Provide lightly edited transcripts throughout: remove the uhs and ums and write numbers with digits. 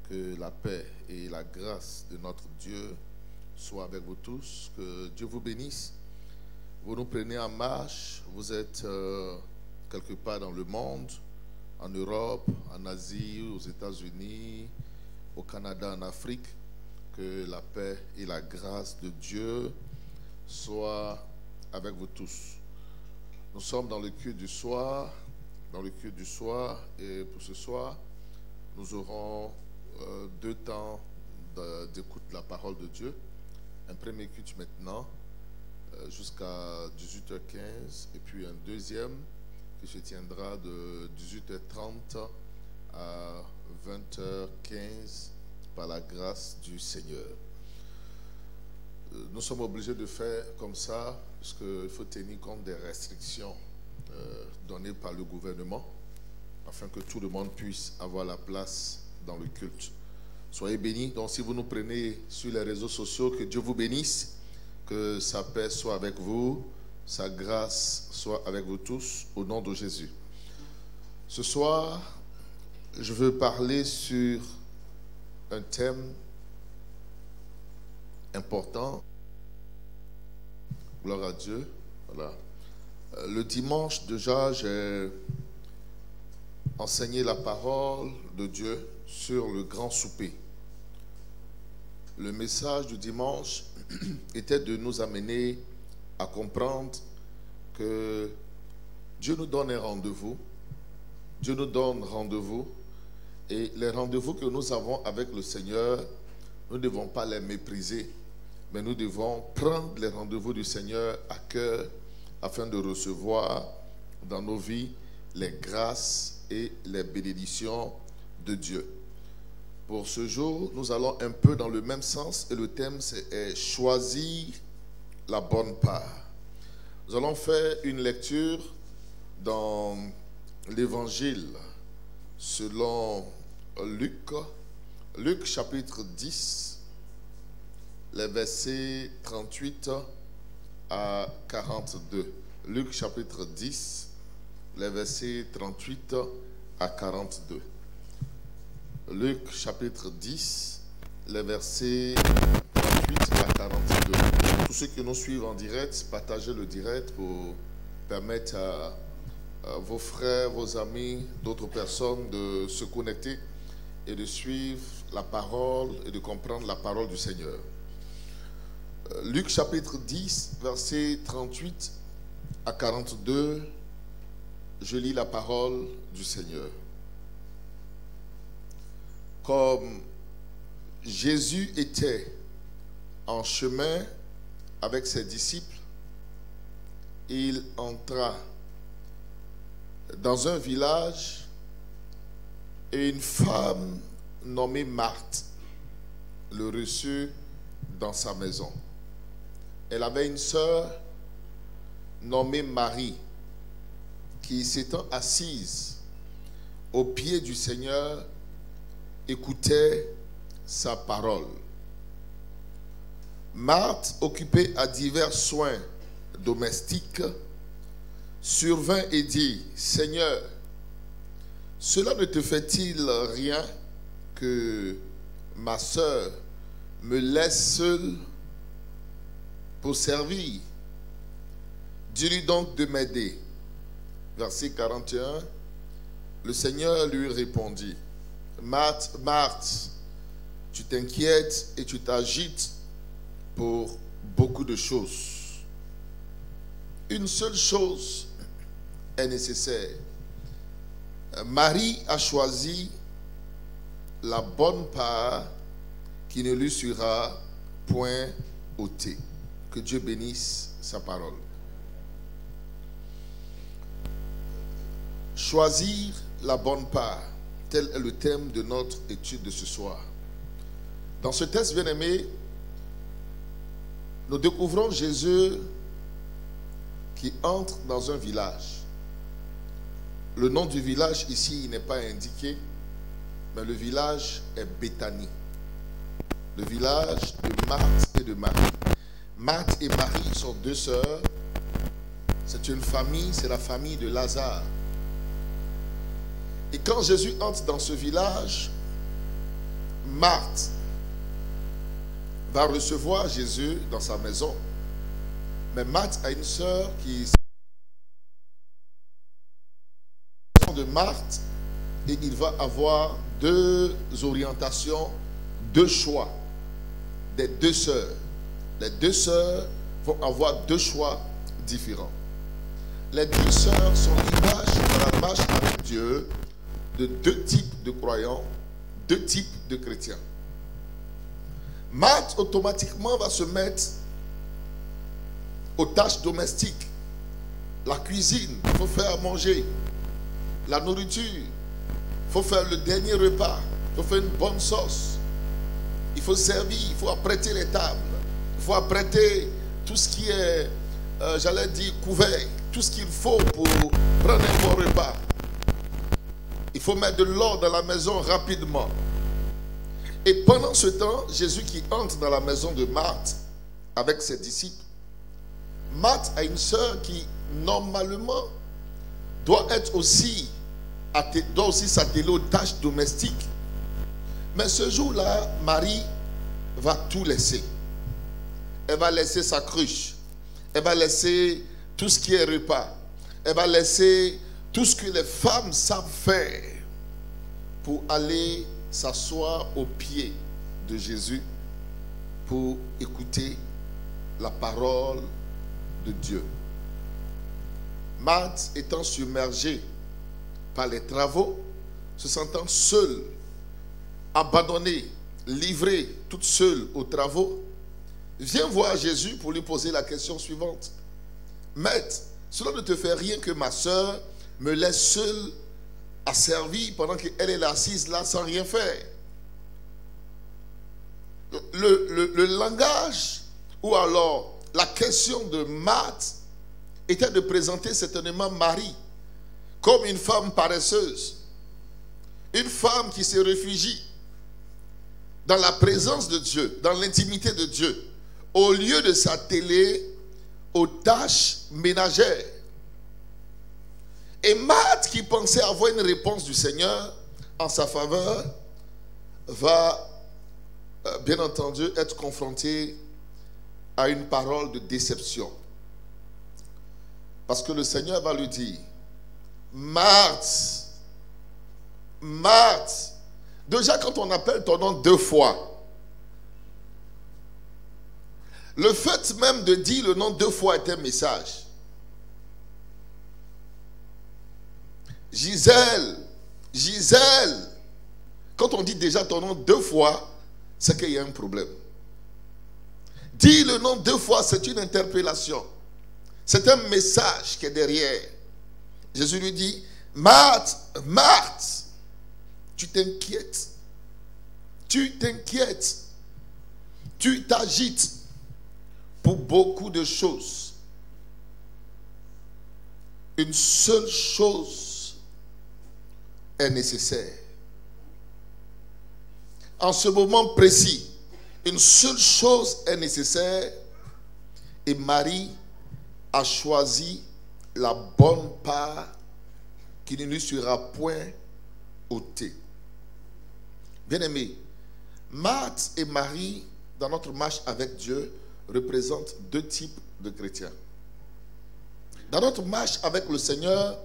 Que la paix et la grâce de notre Dieu soient avec vous tous. Que Dieu vous bénisse. Vous nous prenez en marche. Vous êtes quelque part dans le monde, en Europe, en Asie, aux États-Unis, au Canada, en Afrique. Que la paix et la grâce de Dieu soient avec vous tous. Nous sommes dans le culte du soir. Et pour ce soir, nous aurons deux temps d'écoute de la parole de Dieu. Un premier culte maintenant jusqu'à 18h15 et puis un deuxième qui se tiendra de 18h30 à 20h15 par la grâce du Seigneur. Nous sommes obligés de faire comme ça parce qu'il faut tenir compte des restrictions données par le gouvernement afin que tout le monde puisse avoir la place dans le culte. Soyez bénis. Donc si vous nous prenez sur les réseaux sociaux, que Dieu vous bénisse, que sa paix soit avec vous, sa grâce soit avec vous tous, au nom de Jésus. Ce soir, je veux parler sur un thème important. Gloire à Dieu. Voilà. Le dimanche déjà, j'ai enseigné la parole de Dieu sur le grand souper. Le message du dimanche était de nous amener à comprendre que Dieu nous donne un rendez-vous. Dieu nous donne rendez-vous. Et les rendez-vous que nous avons avec le Seigneur, nous ne devons pas les mépriser, mais nous devons prendre les rendez-vous du Seigneur à cœur afin de recevoir dans nos vies les grâces et les bénédictions de Dieu. Pour ce jour, nous allons un peu dans le même sens et le thème c'est choisir la bonne part. Nous allons faire une lecture dans l'évangile selon Luc chapitre 10, les versets 38 à 42. Luc chapitre 10, les versets 38 à 42. Luc chapitre 10, les versets 38 à 42. Tous ceux qui nous suivent en direct, partagez le direct pour permettre à vos frères, vos amis, d'autres personnes de se connecter et de suivre la parole et de comprendre la parole du Seigneur. Luc chapitre 10, versets 38 à 42, je lis la parole du Seigneur. Comme Jésus était en chemin avec ses disciples, il entra dans un village et une femme nommée Marthe le reçut dans sa maison. Elle avait une sœur nommée Marie qui, s'étant assise au pied du Seigneur, écoutait sa parole. Marthe, occupée à divers soins domestiques, survint et dit: Seigneur, cela ne te fait-il rien que ma sœur me laisse seule pour servir? Dis-lui donc de m'aider. Verset 41, le Seigneur lui répondit: Marthe, Marthe, tu t'inquiètes et tu t'agites pour beaucoup de choses. Une seule chose est nécessaire. Marie a choisi la bonne part qui ne lui sera point ôtée. Que Dieu bénisse sa parole. Choisir la bonne part, tel est le thème de notre étude de ce soir. Dans ce texte bien-aimé, nous découvrons Jésus qui entre dans un village. Le nom du village ici n'est pas indiqué, mais le village est Béthanie. Le village de Marthe et de Marie. Marthe et Marie sont deux sœurs. C'est une famille, c'est la famille de Lazare. Et quand Jésus entre dans ce village, Marthe va recevoir Jésus dans sa maison. Mais Marthe a une sœur qui est de Marthe et il va avoir deux orientations, deux choix des deux sœurs. Les deux sœurs vont avoir deux choix différents. Les deux sœurs sont l'image dans la marche avec Dieu de deux types de croyants, deux types de chrétiens. Marthe automatiquement va se mettre aux tâches domestiques. La cuisine, il faut faire à manger. La nourriture, il faut faire le dernier repas. Il faut faire une bonne sauce. Il faut servir, il faut apprêter les tables. Il faut apprêter tout ce qui est, j'allais dire, couvert. Tout ce qu'il faut pour prendre un bon repas. Il faut mettre de l'ordre dans la maison rapidement. Et pendant ce temps, Jésus qui entre dans la maison de Marthe avec ses disciples, Marthe a une sœur qui, normalement, doit aussi s'atteler aux tâches domestiques. Mais ce jour-là, Marie va tout laisser. Elle va laisser sa cruche. Elle va laisser tout ce qui est repas. Elle va laisser tout ce que les femmes savent faire pour aller s'asseoir aux pieds de Jésus pour écouter la parole de Dieu. Marthe étant submergée par les travaux, se sentant seule, abandonnée, livrée toute seule aux travaux, vient voir Jésus pour lui poser la question suivante. Maître, cela ne te fait rien que ma soeur me laisse seule à servir pendant qu'elle est assise là sans rien faire. Le langage ou alors la question de Marthe était de présenter certainement Marie comme une femme paresseuse, une femme qui se réfugie dans la présence de Dieu, dans l'intimité de Dieu, au lieu de s'atteler aux tâches ménagères. Et Marthe, qui pensait avoir une réponse du Seigneur en sa faveur, va bien entendu être confrontée à une parole de déception. Parce que le Seigneur va lui dire, Marthe, Marthe, déjà quand on appelle ton nom deux fois, le fait même de dire le nom deux fois est un message. Gisèle, Gisèle. Quand on dit déjà ton nom deux fois, c'est qu'il y a un problème. Dire le nom deux fois, c'est une interpellation. C'est un message qui est derrière. Jésus lui dit, Marthe, Marthe, tu t'inquiètes. Tu t'inquiètes. Tu t'agites pour beaucoup de choses. Une seule chose est nécessaire. En ce moment précis, une seule chose est nécessaire et Marie a choisi la bonne part qui ne lui sera point ôtée. Bien-aimés, Marthe et Marie, dans notre marche avec Dieu, représentent deux types de chrétiens. Dans notre marche avec le Seigneur,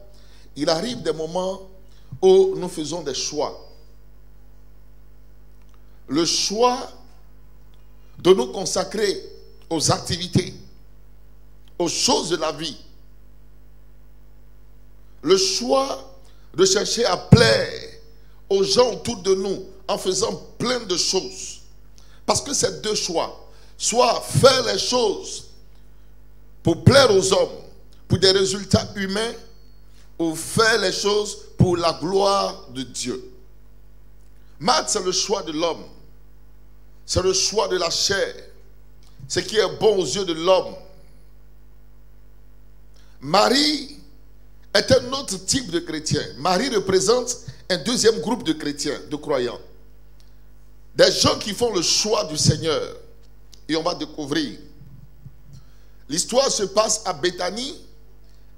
il arrive des moments où nous faisons des choix. Le choix de nous consacrer aux activités, aux choses de la vie. Le choix de chercher à plaire aux gens autour de nous en faisant plein de choses. Parce que c'est deux choix. Soit faire les choses pour plaire aux hommes, pour des résultats humains, ou faire les choses pour la gloire de Dieu. Marthe, c'est le choix de l'homme. C'est le choix de la chair. Ce qui est bon aux yeux de l'homme. Marie est un autre type de chrétien. Marie représente un deuxième groupe de chrétiens, de croyants. Des gens qui font le choix du Seigneur. Et on va découvrir. L'histoire se passe à Béthanie.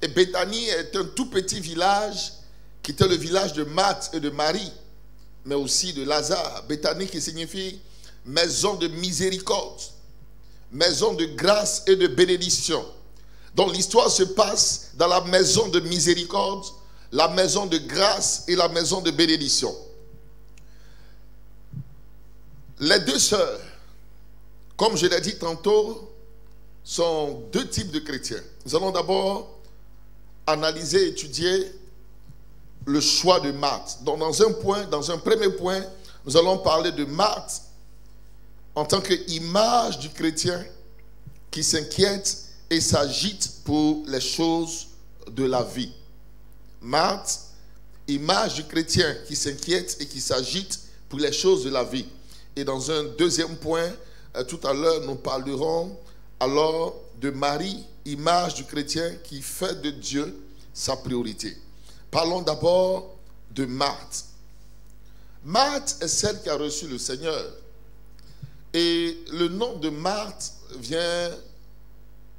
Et Béthanie est un tout petit village qui était le village de Marthe et de Marie. mais aussi de Lazare. Béthanie qui signifie maison de miséricorde, maison de grâce et de bénédiction. Donc l'histoire se passe dans la maison de miséricorde, la maison de grâce et la maison de bénédiction. Les deux sœurs, comme je l'ai dit tantôt, sont deux types de chrétiens. Nous allons d'abord analyser, étudier le choix de Marthe. Donc dans un premier point, nous allons parler de Marthe en tant qu'image du chrétien qui s'inquiète et s'agite pour les choses de la vie. Marthe, image du chrétien qui s'inquiète et qui s'agite pour les choses de la vie. Et dans un deuxième point, tout à l'heure, nous parlerons alors de Marie, image du chrétien qui fait de Dieu sa priorité. Parlons d'abord de Marthe. Marthe est celle qui a reçu le Seigneur. Et le nom de Marthe vient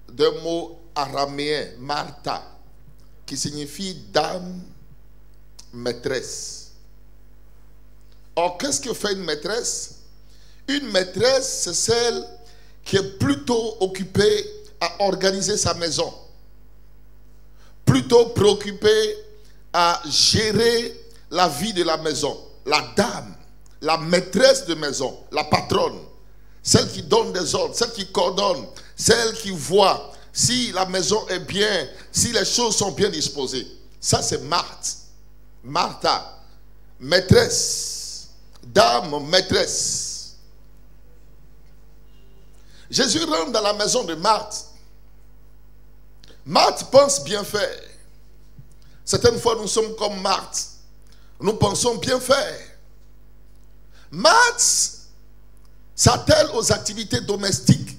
d'un mot araméen, Martha, qui signifie dame, maîtresse. Or, qu'est-ce que fait une maîtresse? Une maîtresse, c'est celle qui est plutôt occupée à organiser sa maison, plutôt préoccupée à gérer la vie de la maison. La dame, la maîtresse de maison, la patronne, celle qui donne des ordres, celle qui coordonne, celle qui voit si la maison est bien, si les choses sont bien disposées. Ça, c'est Marthe. Martha, maîtresse, dame, maîtresse. Jésus rentre dans la maison de Marthe. Marthe pense bien faire. Certaines fois, nous sommes comme Marthe. Nous pensons bien faire. Marthe s'attelle aux activités domestiques.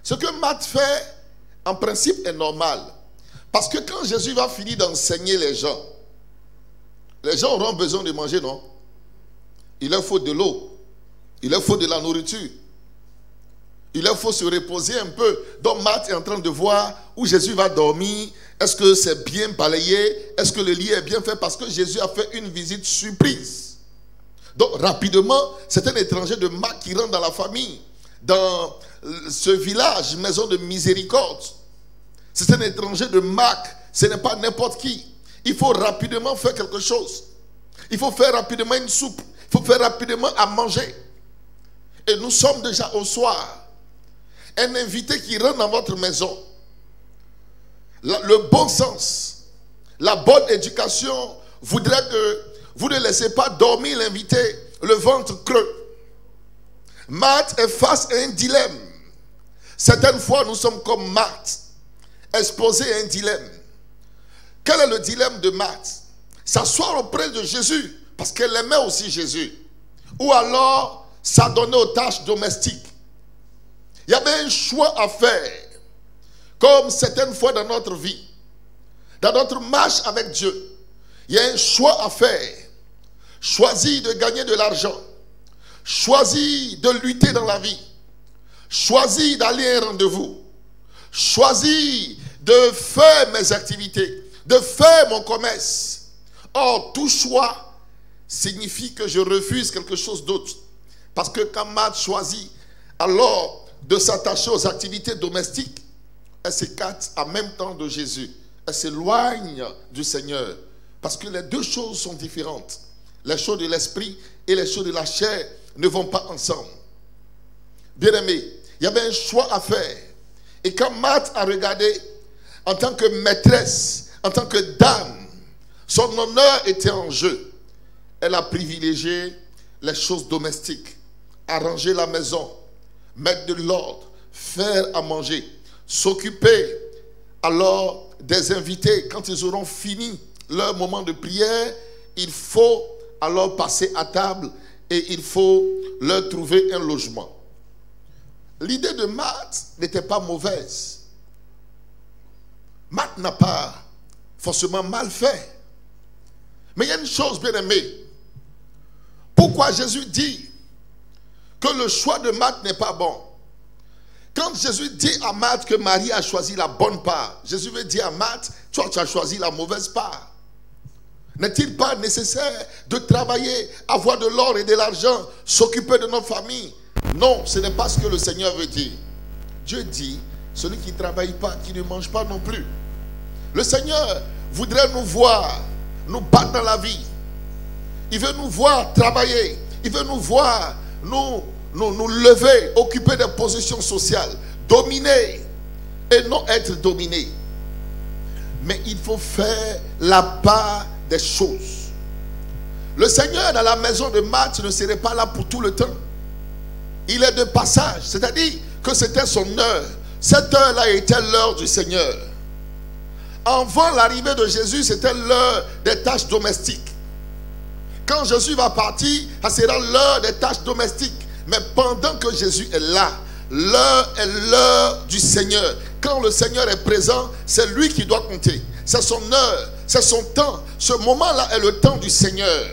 Ce que Marthe fait, en principe, est normal. Parce que quand Jésus va finir d'enseigner les gens auront besoin de manger, non? Il leur faut de l'eau. Il leur faut de la nourriture. Il leur faut se reposer un peu. Donc Marthe est en train de voir où Jésus va dormir. Est-ce que c'est bien balayé? Est-ce que le lit est bien fait? Parce que Jésus a fait une visite surprise. Donc rapidement, c'est un étranger de Marthe qui rentre dans la famille. Dans ce village, maison de miséricorde. C'est un étranger de Marc. Ce n'est pas n'importe qui. Il faut rapidement faire quelque chose. Il faut faire rapidement une soupe. Il faut faire rapidement à manger. Et nous sommes déjà au soir. Un invité qui rentre dans votre maison. Le bon sens, la bonne éducation voudrait que vous ne laissez pas dormir l'invité le ventre creux. Marthe est face à un dilemme. Certaines fois, nous sommes comme Marthe, exposés à un dilemme. Quel est le dilemme de Marthe? S'asseoir auprès de Jésus, parce qu'elle aimait aussi Jésus. Ou alors, s'adonner aux tâches domestiques. Il y avait un choix à faire. Comme certaines fois dans notre vie, dans notre marche avec Dieu, il y a un choix à faire. Choisir de gagner de l'argent. Choisir de lutter dans la vie. Choisir d'aller à un rendez-vous. Choisir de faire mes activités. De faire mon commerce. Or, tout choix signifie que je refuse quelque chose d'autre. Parce que quand Marthe choisit alors de s'attacher aux activités domestiques, elle s'écarte en même temps de Jésus. Elle s'éloigne du Seigneur. Parce que les deux choses sont différentes. Les choses de l'esprit et les choses de la chair ne vont pas ensemble. Bien-aimé, il y avait un choix à faire. Et quand Marthe a regardé, en tant que maîtresse, en tant que dame, son honneur était en jeu. Elle a privilégié les choses domestiques. Arranger la maison, mettre de l'ordre, faire à manger, s'occuper alors des invités. Quand ils auront fini leur moment de prière, il faut alors passer à table et il faut leur trouver un logement. L'idée de Marthe n'était pas mauvaise. Marthe n'a pas forcément mal fait. Mais il y a une chose, bien aimée. Pourquoi Jésus dit que le choix de Marthe n'est pas bon? Quand Jésus dit à Marthe que Marie a choisi la bonne part, Jésus veut dire à Marthe, toi tu as choisi la mauvaise part. N'est-il pas nécessaire de travailler, avoir de l'or et de l'argent, s'occuper de notre famille? Non, ce n'est pas ce que le Seigneur veut dire. Dieu dit, celui qui ne travaille pas, qui ne mange pas non plus. Le Seigneur voudrait nous voir, nous battre dans la vie. Il veut nous voir travailler. Il veut nous voir nous lever, occuper des positions sociales, dominer et non être dominé. Mais il faut faire la part des choses. Le Seigneur dans la maison de Marthe ne serait pas là pour tout le temps. Il est de passage, c'est-à-dire que c'était son heure. Cette heure-là était l'heure du Seigneur. Avant l'arrivée de Jésus, c'était l'heure des tâches domestiques. Quand Jésus va partir, ça sera l'heure des tâches domestiques. Mais pendant que Jésus est là, l'heure est l'heure du Seigneur. Quand le Seigneur est présent, c'est lui qui doit compter. C'est son heure, c'est son temps. Ce moment-là est le temps du Seigneur.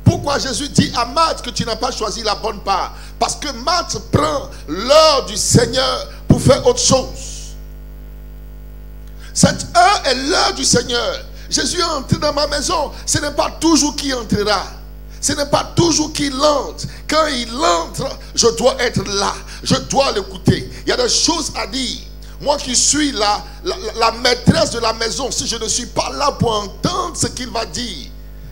Pourquoi Jésus dit à Marthe que tu n'as pas choisi la bonne part? Parce que Marthe prend l'heure du Seigneur pour faire autre chose. Cette heure est l'heure du Seigneur. Jésus est entré dans ma maison. Ce n'est pas toujours qui entrera. Ce n'est pas toujours qu'il entre. Quand il entre, je dois être là. Je dois l'écouter. Il y a des choses à dire. Moi qui suis la maîtresse de la maison, si je ne suis pas là pour entendre ce qu'il va dire,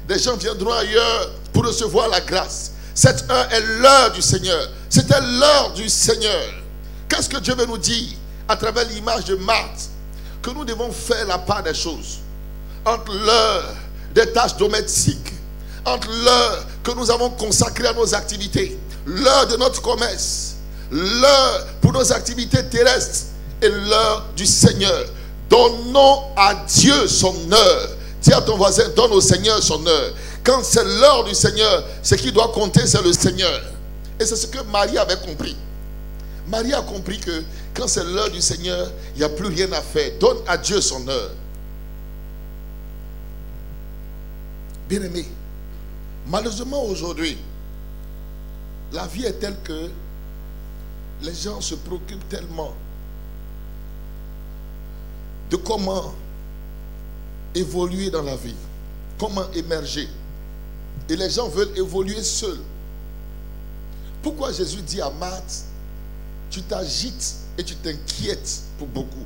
les gens viendront ailleurs pour recevoir la grâce. Cette heure est l'heure du Seigneur. C'était l'heure du Seigneur. Qu'est-ce que Dieu veut nous dire à travers l'image de Marthe? Que nous devons faire la part des choses. Entre l'heure des tâches domestiques, entre l'heure que nous avons consacrée à nos activités, l'heure de notre commerce, l'heure pour nos activités terrestres et l'heure du Seigneur. Donnons à Dieu son heure. Dis à ton voisin, donne au Seigneur son heure. Quand c'est l'heure du Seigneur, ce qui doit compter, c'est le Seigneur. Et c'est ce que Marie avait compris. Marie a compris que quand c'est l'heure du Seigneur, il n'y a plus rien à faire. Donne à Dieu son heure. Bien-aimé, malheureusement aujourd'hui, la vie est telle que les gens se préoccupent tellement de comment évoluer dans la vie, comment émerger. Et les gens veulent évoluer seuls. Pourquoi Jésus dit à Marthe, tu t'agites et tu t'inquiètes pour beaucoup?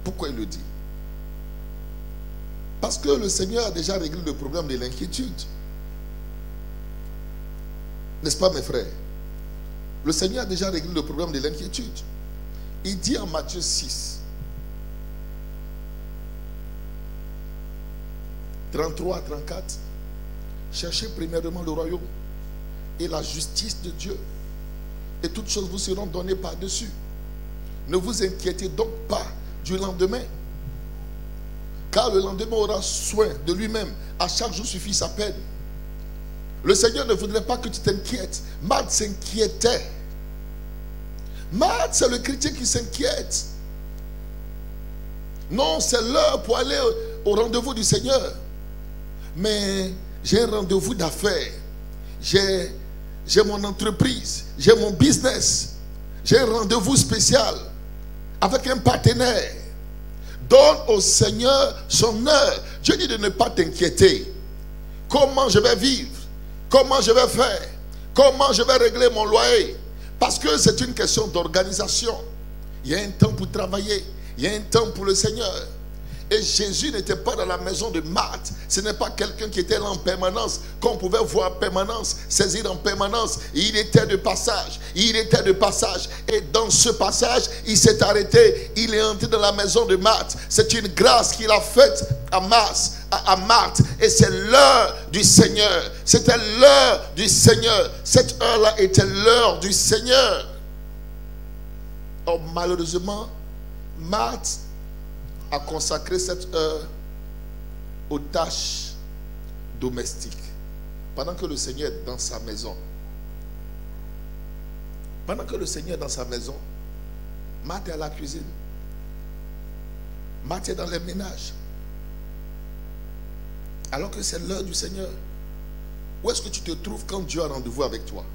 Pourquoi il le dit? Parce que le Seigneur a déjà réglé le problème de l'inquiétude. N'est-ce pas mes frères? Le Seigneur a déjà réglé le problème de l'inquiétude. Il dit en Matthieu 6, 33 à 34, cherchez premièrement le royaume et la justice de Dieu, et toutes choses vous seront données par-dessus. Ne vous inquiétez donc pas du lendemain, car le lendemain aura soin de lui-même. À chaque jour suffit sa peine. Le Seigneur ne voudrait pas que tu t'inquiètes. Marthe s'inquiétait. Marthe, c'est le chrétien qui s'inquiète. Non, c'est l'heure pour aller au rendez-vous du Seigneur. Mais j'ai un rendez-vous d'affaires. J'ai mon entreprise. J'ai mon business. J'ai un rendez-vous spécial avec un partenaire. Donne au Seigneur son heure. Dieu dit de ne pas t'inquiéter. Comment je vais vivre? Comment je vais faire? Comment je vais régler mon loyer? Parce que c'est une question d'organisation. Il y a un temps pour travailler. Il y a un temps pour le Seigneur. Et Jésus n'était pas dans la maison de Marthe. Ce n'est pas quelqu'un qui était là en permanence, qu'on pouvait voir en permanence, saisir en permanence. Il était de passage. Il était de passage. Et dans ce passage, il s'est arrêté. Il est entré dans la maison de Marthe. C'est une grâce qu'il a faite à Marthe. Et c'est l'heure du Seigneur. C'était l'heure du Seigneur. Cette heure-là était l'heure du Seigneur. Or, malheureusement, Marthe a consacré cette heure aux tâches domestiques. Pendant que le Seigneur est dans sa maison. Pendant que le Seigneur est dans sa maison, Marthe est à la cuisine. Marthe est dans les ménages. Alors que c'est l'heure du Seigneur. Où est-ce que tu te trouves quand Dieu a rendez-vous avec toi?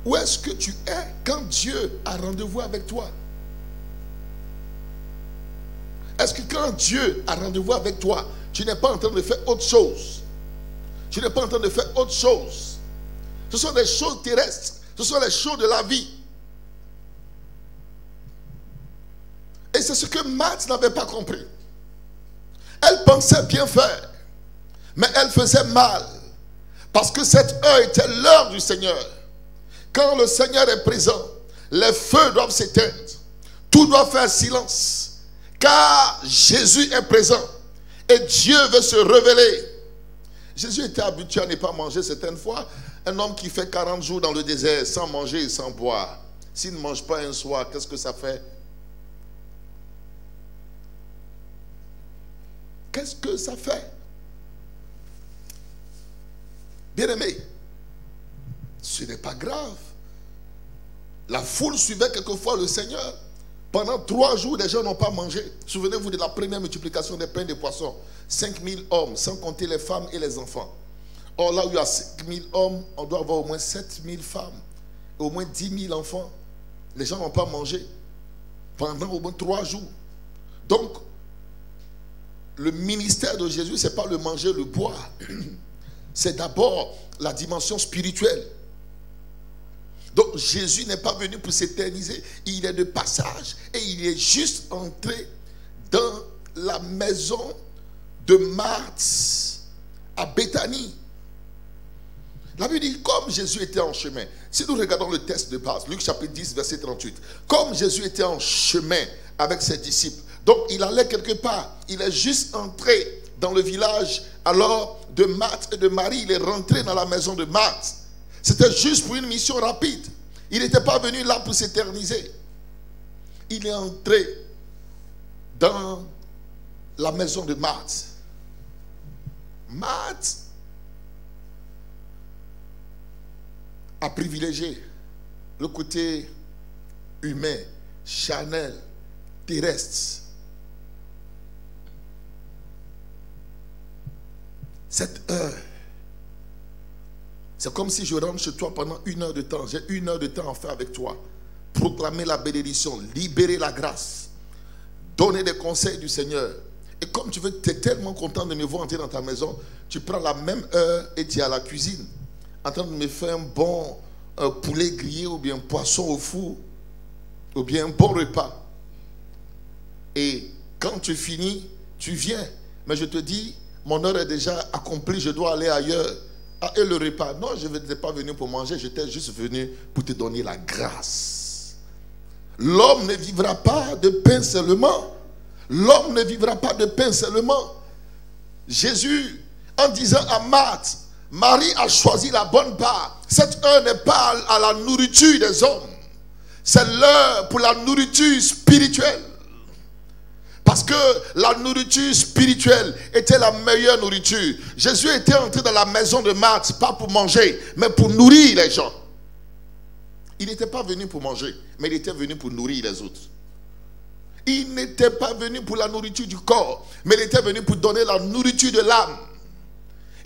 Où est-ce que tu es quand Dieu a rendez-vous avec toi? Est-ce que quand Dieu a rendez-vous avec toi, tu n'es pas en train de faire autre chose? Tu n'es pas en train de faire autre chose. Ce sont des choses terrestres. Ce sont les choses de la vie. Et c'est ce que Marthe n'avait pas compris. Elle pensait bien faire, mais elle faisait mal. Parce que cette heure était l'heure du Seigneur. Quand le Seigneur est présent, les feux doivent s'éteindre. Tout doit faire silence. Car Jésus est présent. Et Dieu veut se révéler. Jésus était habitué à ne pas manger certaines fois. Un homme qui fait 40 jours dans le désert sans manger et sans boire. S'il ne mange pas un soir, qu'est-ce que ça fait? Qu'est-ce que ça fait? Bien-aimé, ce n'est pas grave. La foule suivait quelquefois le Seigneur. Pendant 3 jours, les gens n'ont pas mangé. Souvenez-vous de la première multiplication des pains et des poissons. 5000 hommes, sans compter les femmes et les enfants. Or, là où il y a 5000 hommes, on doit avoir au moins 7000 femmes et au moins 10 000 enfants. Les gens n'ont pas mangé pendant au moins 3 jours. Donc, le ministère de Jésus, ce n'est pas le manger, le boire. C'est d'abord la dimension spirituelle. Donc Jésus n'est pas venu pour s'éterniser. Il est de passage et il est juste entré dans la maison de Marthe à Béthanie. La Bible dit, comme Jésus était en chemin. Si nous regardons le texte de base, Luc chapitre 10, verset 38. Comme Jésus était en chemin avec ses disciples. Donc il allait quelque part. Il est juste entré dans le village alors de Marthe et de Marie. Il est rentré dans la maison de Marthe. C'était juste pour une mission rapide. Il n'était pas venu là pour s'éterniser. Il est entré dans la maison de Marthe. Marthe a privilégié le côté humain, charnel, terrestre. Cette heure, c'est comme si je rentre chez toi pendant 1 heure de temps. J'ai 1 heure de temps à faire avec toi. Proclamer la bénédiction, libérer la grâce, donner des conseils du Seigneur. Et comme tu es tellement content de me voir entrer dans ta maison, tu prends la même heure et tu es à la cuisine, en train de me faire un bon poulet grillé ou bien poisson au four, ou bien un bon repas. Et quand tu finis, tu viens. Mais je te dis, mon heure est déjà accomplie, je dois aller ailleurs. Ah, et le repas? Non, je n'étais pas venu pour manger, j'étais juste venu pour te donner la grâce. L'homme ne vivra pas de pain seulement. L'homme ne vivra pas de pain seulement. Jésus, en disant à Marthe, Marie a choisi la bonne part. Cette heure n'est pas à la nourriture des hommes. C'est l'heure pour la nourriture spirituelle. Parce que la nourriture spirituelle était la meilleure nourriture. Jésus était entré dans la maison de Marthe, pas pour manger, mais pour nourrir les gens. Il n'était pas venu pour manger, mais il était venu pour nourrir les autres. Il n'était pas venu pour la nourriture du corps, mais il était venu pour donner la nourriture de l'âme.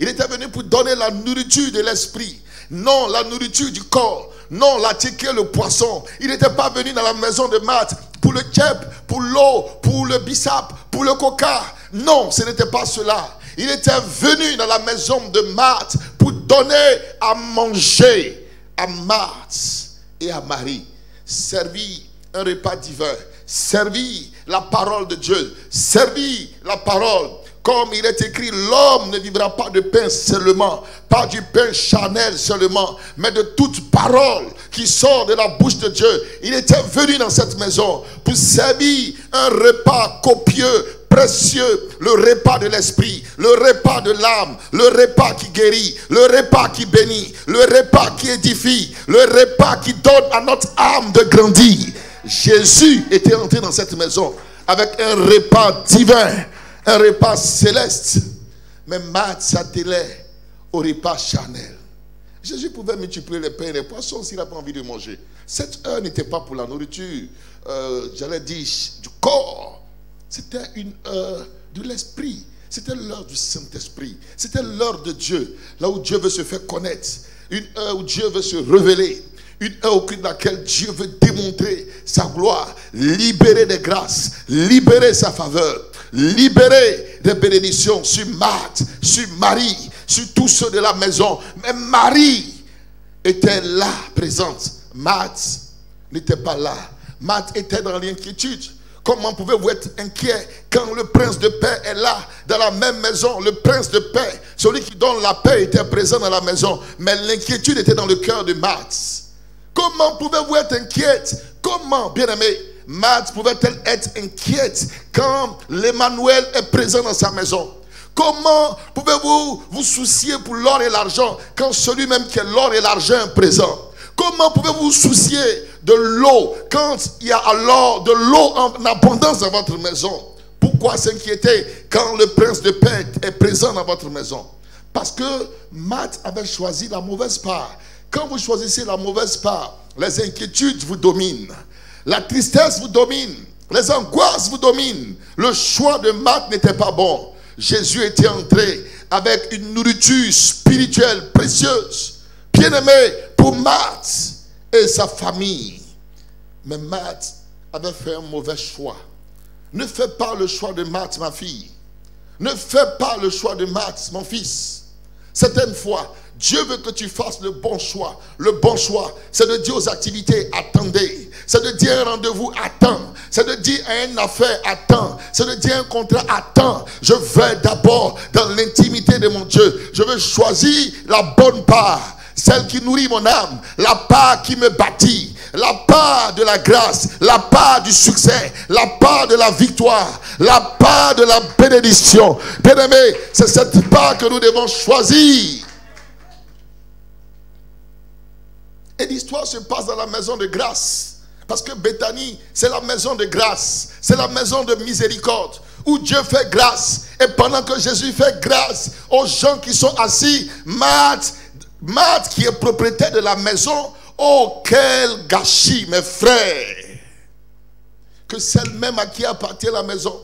Il était venu pour donner la nourriture de l'esprit. Non, la nourriture du corps. Non, la ticket, le poisson. Il n'était pas venu dans la maison de Marthe pour le keb, pour l'eau, pour le bissap, pour le coca. Non, ce n'était pas cela. Il était venu dans la maison de Marthe pour donner à manger à Marthe et à Marie. Servir un repas divin. Servir la parole de Dieu. Servir la parole. Comme il est écrit, l'homme ne vivra pas de pain seulement, pas du pain charnel seulement, mais de toute parole qui sort de la bouche de Dieu. Il était venu dans cette maison pour servir un repas copieux, précieux, le repas de l'esprit, le repas de l'âme, le repas qui guérit, le repas qui bénit, le repas qui édifie, le repas qui donne à notre âme de grandir. Jésus était entré dans cette maison avec un repas divin, un repas céleste. Mais Marthe s'attelait au repas charnel. Jésus pouvait multiplier les pains et les poissons s'il avait envie de manger. Cette heure n'était pas pour la nourriture, j'allais dire, du corps. C'était une heure de l'esprit. C'était l'heure du Saint-Esprit. C'était l'heure de Dieu. Là où Dieu veut se faire connaître. Une heure où Dieu veut se révéler. Une heure au cours de laquelle Dieu veut démontrer sa gloire, libérer des grâces, libérer sa faveur, libérer des bénédictions sur Marthe, sur Marie, sur tous ceux de la maison. Mais Marie était là, présente. Marthe n'était pas là. Marthe était dans l'inquiétude. Comment pouvez-vous être inquiet quand le prince de paix est là, dans la même maison? Le prince de paix, celui qui donne la paix, était présent dans la maison. Mais l'inquiétude était dans le cœur de Marthe. Comment pouvez-vous être inquiète? Comment, bien-aimé, Marthe pouvait-elle être inquiète quand l'Emmanuel est présent dans sa maison? Comment pouvez-vous vous soucier pour l'or et l'argent quand celui-même qui est l'or et l'argent est présent? Comment pouvez-vous vous soucier de l'eau quand il y a alors de l'eau en abondance dans votre maison? Pourquoi s'inquiéter quand le prince de paix est présent dans votre maison? Parce que Marthe avait choisi la mauvaise part. Quand vous choisissez la mauvaise part, les inquiétudes vous dominent. La tristesse vous domine. Les angoisses vous dominent. Le choix de Marthe n'était pas bon. Jésus était entré avec une nourriture spirituelle précieuse, bien-aimée pour Marthe et sa famille. Mais Marthe avait fait un mauvais choix. Ne fais pas le choix de Marthe, ma fille. Ne fais pas le choix de Marthe, mon fils. Certaines fois, Dieu veut que tu fasses le bon choix. Le bon choix, c'est de dire aux activités, attendez. C'est de dire un rendez-vous, attends. C'est de dire à une affaire, attends. C'est de dire un contrat, attends. Je vais d'abord dans l'intimité de mon Dieu. Je veux choisir la bonne part. Celle qui nourrit mon âme. La part qui me bâtit. La part de la grâce. La part du succès. La part de la victoire. La part de la bénédiction. Bien-aimé, c'est cette part que nous devons choisir. Et l'histoire se passe dans la maison de grâce. Parce que Béthanie, c'est la maison de grâce. C'est la maison de miséricorde. Où Dieu fait grâce. Et pendant que Jésus fait grâce aux gens qui sont assis, Marthe qui est propriétaire de la maison, oh quel gâchis, mes frères. Que celle même à qui appartient la maison.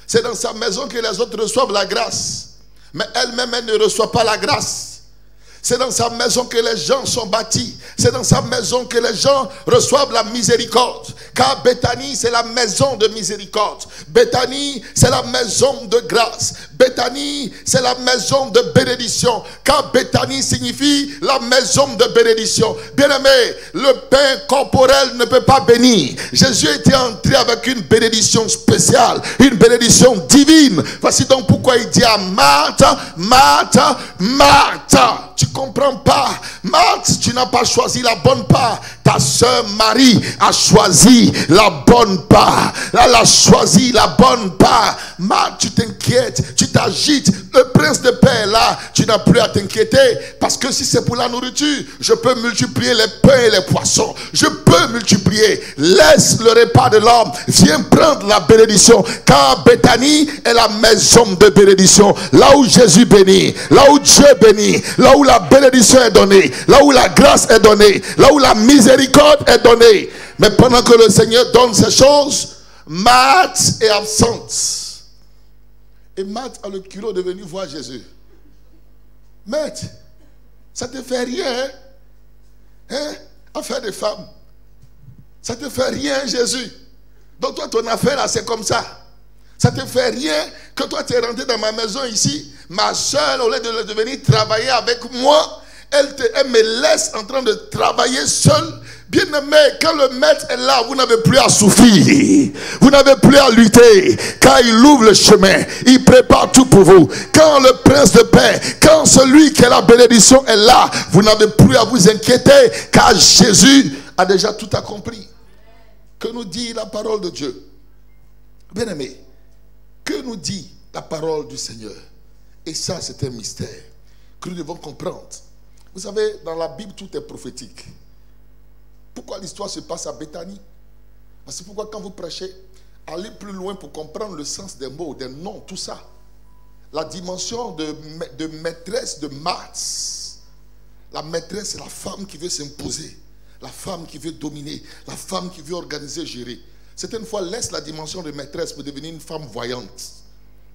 C'est dans sa maison que les autres reçoivent la grâce. Mais elle-même, elle ne reçoit pas la grâce. C'est dans sa maison que les gens sont bâtis. C'est dans sa maison que les gens reçoivent la miséricorde. Car Béthanie, c'est la maison de miséricorde. Béthanie, c'est la maison de grâce. Béthanie, c'est la maison de bénédiction. Car Béthanie signifie la maison de bénédiction. Bien-aimé, le pain corporel ne peut pas bénir. Jésus était entré avec une bénédiction spéciale. Une bénédiction divine. Voici donc pourquoi il dit à Marthe, Marthe, Marthe. Tu ne comprends pas. Marthe, tu n'as pas choisi la bonne part. Ta soeur Marie a choisi la bonne part. Elle a choisi la bonne part. Marthe, tu t'inquiètes, tu t'agites. Le prince de paix est là. Tu n'as plus à t'inquiéter. Parce que si c'est pour la nourriture, je peux multiplier les pains et les poissons. Je peux multiplier. Laisse le repas de l'homme. Viens prendre la bénédiction. Car Béthanie est la maison de bénédiction. Là où Jésus bénit. Là où Dieu bénit. Là où la bénédiction est donnée. Là où la grâce est donnée. Là où la miséricorde est donnée. Mais pendant que le Seigneur donne ces choses, Marthe est absente. Et Marthe a le culot de venir voir Jésus. Maître, ça te fait rien, hein? Affaire de femme. Ça te fait rien, Jésus. Donc toi, ton affaire là, c'est comme ça. Ça te fait rien que toi, tu es rentré dans ma maison ici. Ma soeur, au lieu de venir travailler avec moi, elle me laisse en train de travailler seule. Bien-aimé, quand le maître est là, vous n'avez plus à souffrir. Vous n'avez plus à lutter. Car il ouvre le chemin. Il prépare tout pour vous. Quand le prince de paix, quand celui qui est la bénédiction est là, vous n'avez plus à vous inquiéter. Car Jésus a déjà tout accompli. Que nous dit la parole de Dieu? Bien-aimé, que nous dit la parole du Seigneur? Et ça, c'est un mystère que nous devons comprendre. Vous savez, dans la Bible, tout est prophétique. Pourquoi l'histoire se passe à Béthanie? Parce que pourquoi quand vous prêchez, allez plus loin pour comprendre le sens des mots, des noms, tout ça. La dimension de maîtresse de Marthe. La maîtresse, c'est la femme qui veut s'imposer. La femme qui veut dominer. La femme qui veut organiser, gérer. Certaines fois, laisse la dimension de maîtresse pour devenir une femme voyante.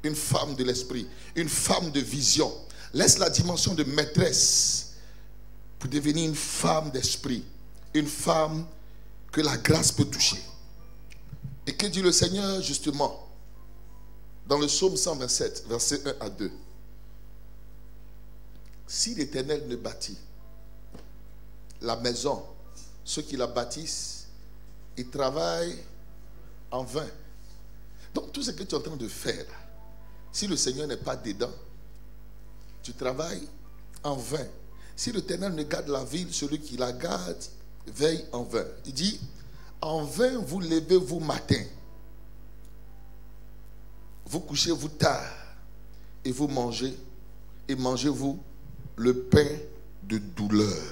Une femme de l'esprit. Une femme de vision. Laisse la dimension de maîtresse pour devenir une femme d'esprit. une femme que la grâce peut toucher. Et que dit le Seigneur justement dans le psaume 127, versets 1 à 2. Si l'Éternel ne bâtit la maison, ceux qui la bâtissent, ils travaillent en vain. Donc tout ce que tu es en train de faire, si le Seigneur n'est pas dedans, tu travailles en vain. Si l'Éternel ne garde la ville, celui qui la garde veille en vain. Il dit, en vain vous levez-vous matin, vous couchez-vous tard, et vous mangez, et mangez-vous le pain de douleur.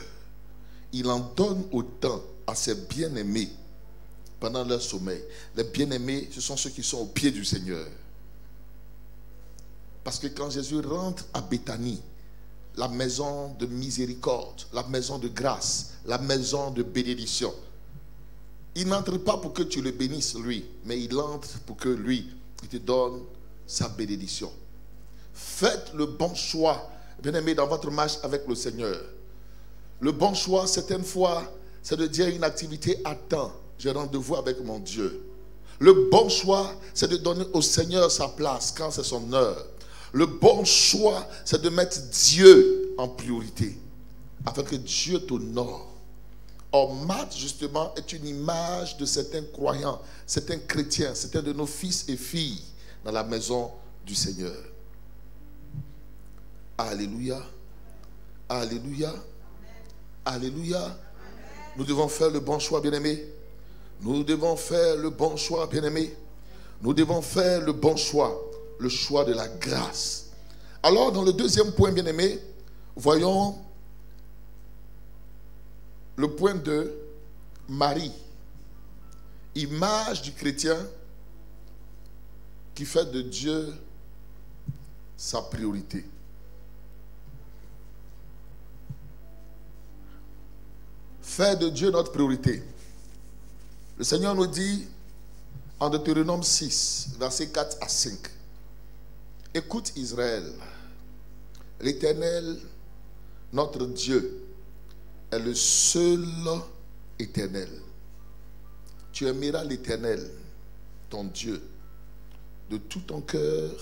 Il en donne autant à ses bien-aimés pendant leur sommeil. Les bien-aimés, ce sont ceux qui sont au pied du Seigneur. Parce que quand Jésus rentre à Béthanie, la maison de miséricorde, la maison de grâce, la maison de bénédiction, il n'entre pas pour que tu le bénisses lui, mais il entre pour que lui, il te donne sa bénédiction. Faites le bon choix, bien-aimés, dans votre marche avec le Seigneur. Le bon choix, certaines fois, c'est de dire une activité à temps. J'ai rendez-vous avec mon Dieu. Le bon choix, c'est de donner au Seigneur sa place quand c'est son heure. Le bon choix, c'est de mettre Dieu en priorité, afin que Dieu t'honore. Or, Marthe, justement, est une image de certains croyants, certains chrétiens, certains de nos fils et filles dans la maison du Seigneur. Alléluia. Alléluia. Alléluia. Nous devons faire le bon choix, bien-aimés. Nous devons faire le bon choix, bien-aimés. Nous devons faire le bon choix, le choix de la grâce. Alors, dans le deuxième point, bien-aimés, voyons le point de Marie, image du chrétien qui fait de Dieu sa priorité. Faire de Dieu notre priorité. Le Seigneur nous dit en Deutéronome 6, versets 4 à 5. Écoute Israël, l'Éternel, notre Dieu, est le seul éternel. Tu aimeras l'Éternel, ton Dieu, de tout ton cœur,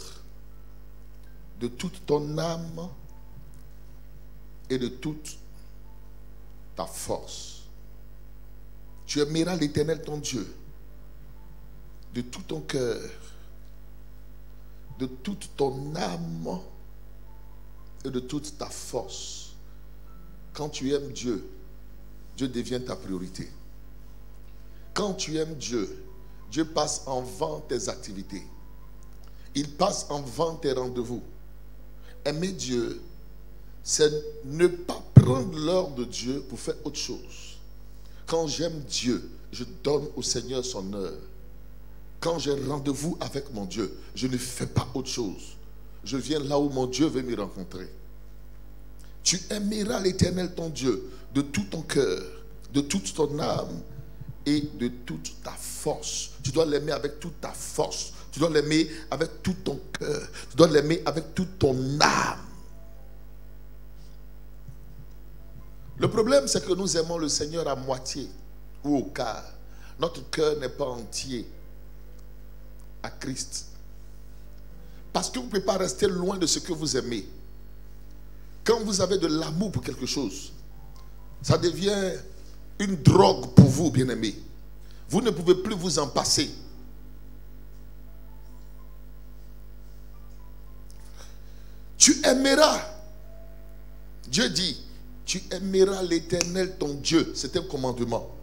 de toute ton âme et de toute ta force. Tu aimeras l'Éternel, ton Dieu, de tout ton cœur, de toute ton âme et de toute ta force. Quand tu aimes Dieu, Dieu devient ta priorité. Quand tu aimes Dieu, Dieu passe en vent tes activités. Il passe en vent tes rendez-vous. Aimer Dieu, c'est ne pas prendre l'heure de Dieu pour faire autre chose. Quand j'aime Dieu, je donne au Seigneur son heure. Quand j'ai rendez-vous avec mon Dieu, je ne fais pas autre chose. Je viens là où mon Dieu veut me rencontrer. Tu aimeras l'Éternel ton Dieu de tout ton cœur, de toute ton âme et de toute ta force. Tu dois l'aimer avec toute ta force. Tu dois l'aimer avec tout ton cœur. Tu dois l'aimer avec toute ton âme. Le problème, c'est que nous aimons le Seigneur à moitié ou au quart. Notre cœur n'est pas entier à Christ. Parce que vous ne pouvez pas rester loin de ce que vous aimez. Quand vous avez de l'amour pour quelque chose, ça devient une drogue pour vous, bien-aimés. Vous ne pouvez plus vous en passer. Tu aimeras. Dieu dit, tu aimeras l'Éternel ton Dieu. C'est un commandement.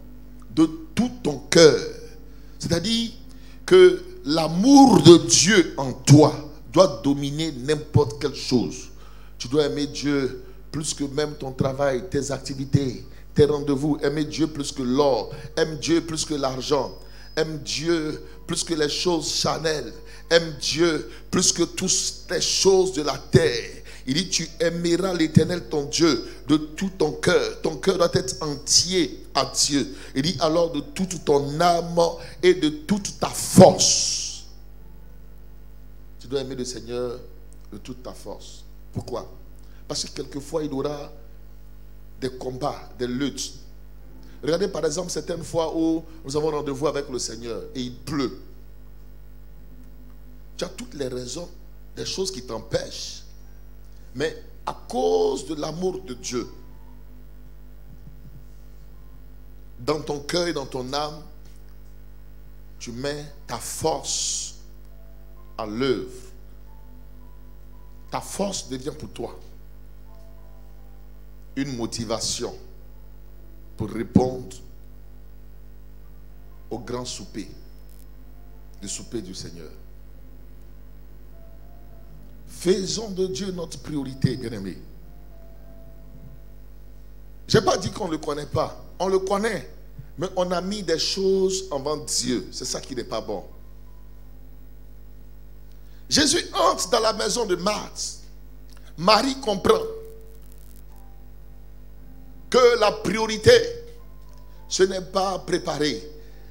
De tout ton cœur. C'est-à-dire que l'amour de Dieu en toi doit dominer n'importe quelle chose. Tu dois aimer Dieu plus que même ton travail, tes activités, tes rendez-vous. Aimer Dieu plus que l'or. Aime Dieu plus que l'argent. Aime Dieu plus que les choses charnelles. Aime Dieu plus que toutes les choses de la terre. Il dit, tu aimeras l'Éternel ton Dieu de tout ton cœur. Ton cœur doit être entier à Dieu. Il dit alors de toute ton âme et de toute ta force. Tu dois aimer le Seigneur de toute ta force. Pourquoi? Parce que quelquefois il y aura des combats, des luttes. Regardez par exemple certaines fois où nous avons rendez-vous avec le Seigneur et il pleut. Tu as toutes les raisons, des choses qui t'empêchent. Mais à cause de l'amour de Dieu, dans ton cœur et dans ton âme, tu mets ta force à l'œuvre. Ta force devient pour toi une motivation pour répondre au grand souper, le souper du Seigneur. Faisons de Dieu notre priorité, bien-aimés. Je n'ai pas dit qu'on ne le connaît pas. On le connaît. Mais on a mis des choses avant Dieu. C'est ça qui n'est pas bon. Jésus entre dans la maison de Marthe. Marie comprend que la priorité, ce n'est pas préparer.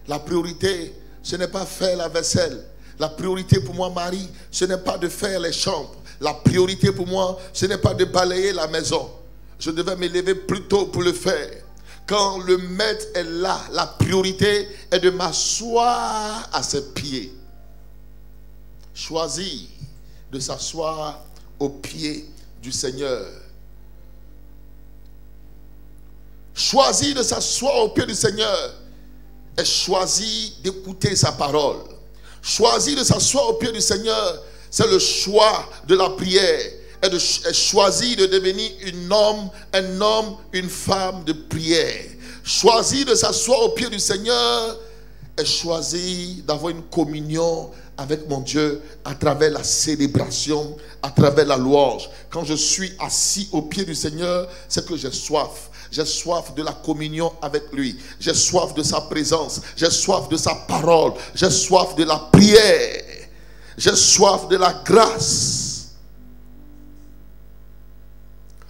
La priorité, ce n'est pas faire la vaisselle. La priorité pour moi, Marie, ce n'est pas de faire les chambres. La priorité pour moi, ce n'est pas de balayer la maison. Je devais me lever plus tôt pour le faire. Quand le maître est là, la priorité est de m'asseoir à ses pieds. Choisir de s'asseoir aux pieds du Seigneur. Choisir de s'asseoir aux pieds du Seigneur et choisir d'écouter sa parole. Choisir de s'asseoir aux pieds du Seigneur, c'est le choix de la prière. Et choisir de devenir un homme, une femme de prière. Choisir de s'asseoir aux pieds du Seigneur et choisir d'avoir une communion avec mon Dieu à travers la célébration, à travers la louange. Quand je suis assis aux pieds du Seigneur, c'est que j'ai soif. J'ai soif de la communion avec lui. J'ai soif de sa présence. J'ai soif de sa parole. J'ai soif de la prière. J'ai soif de la grâce.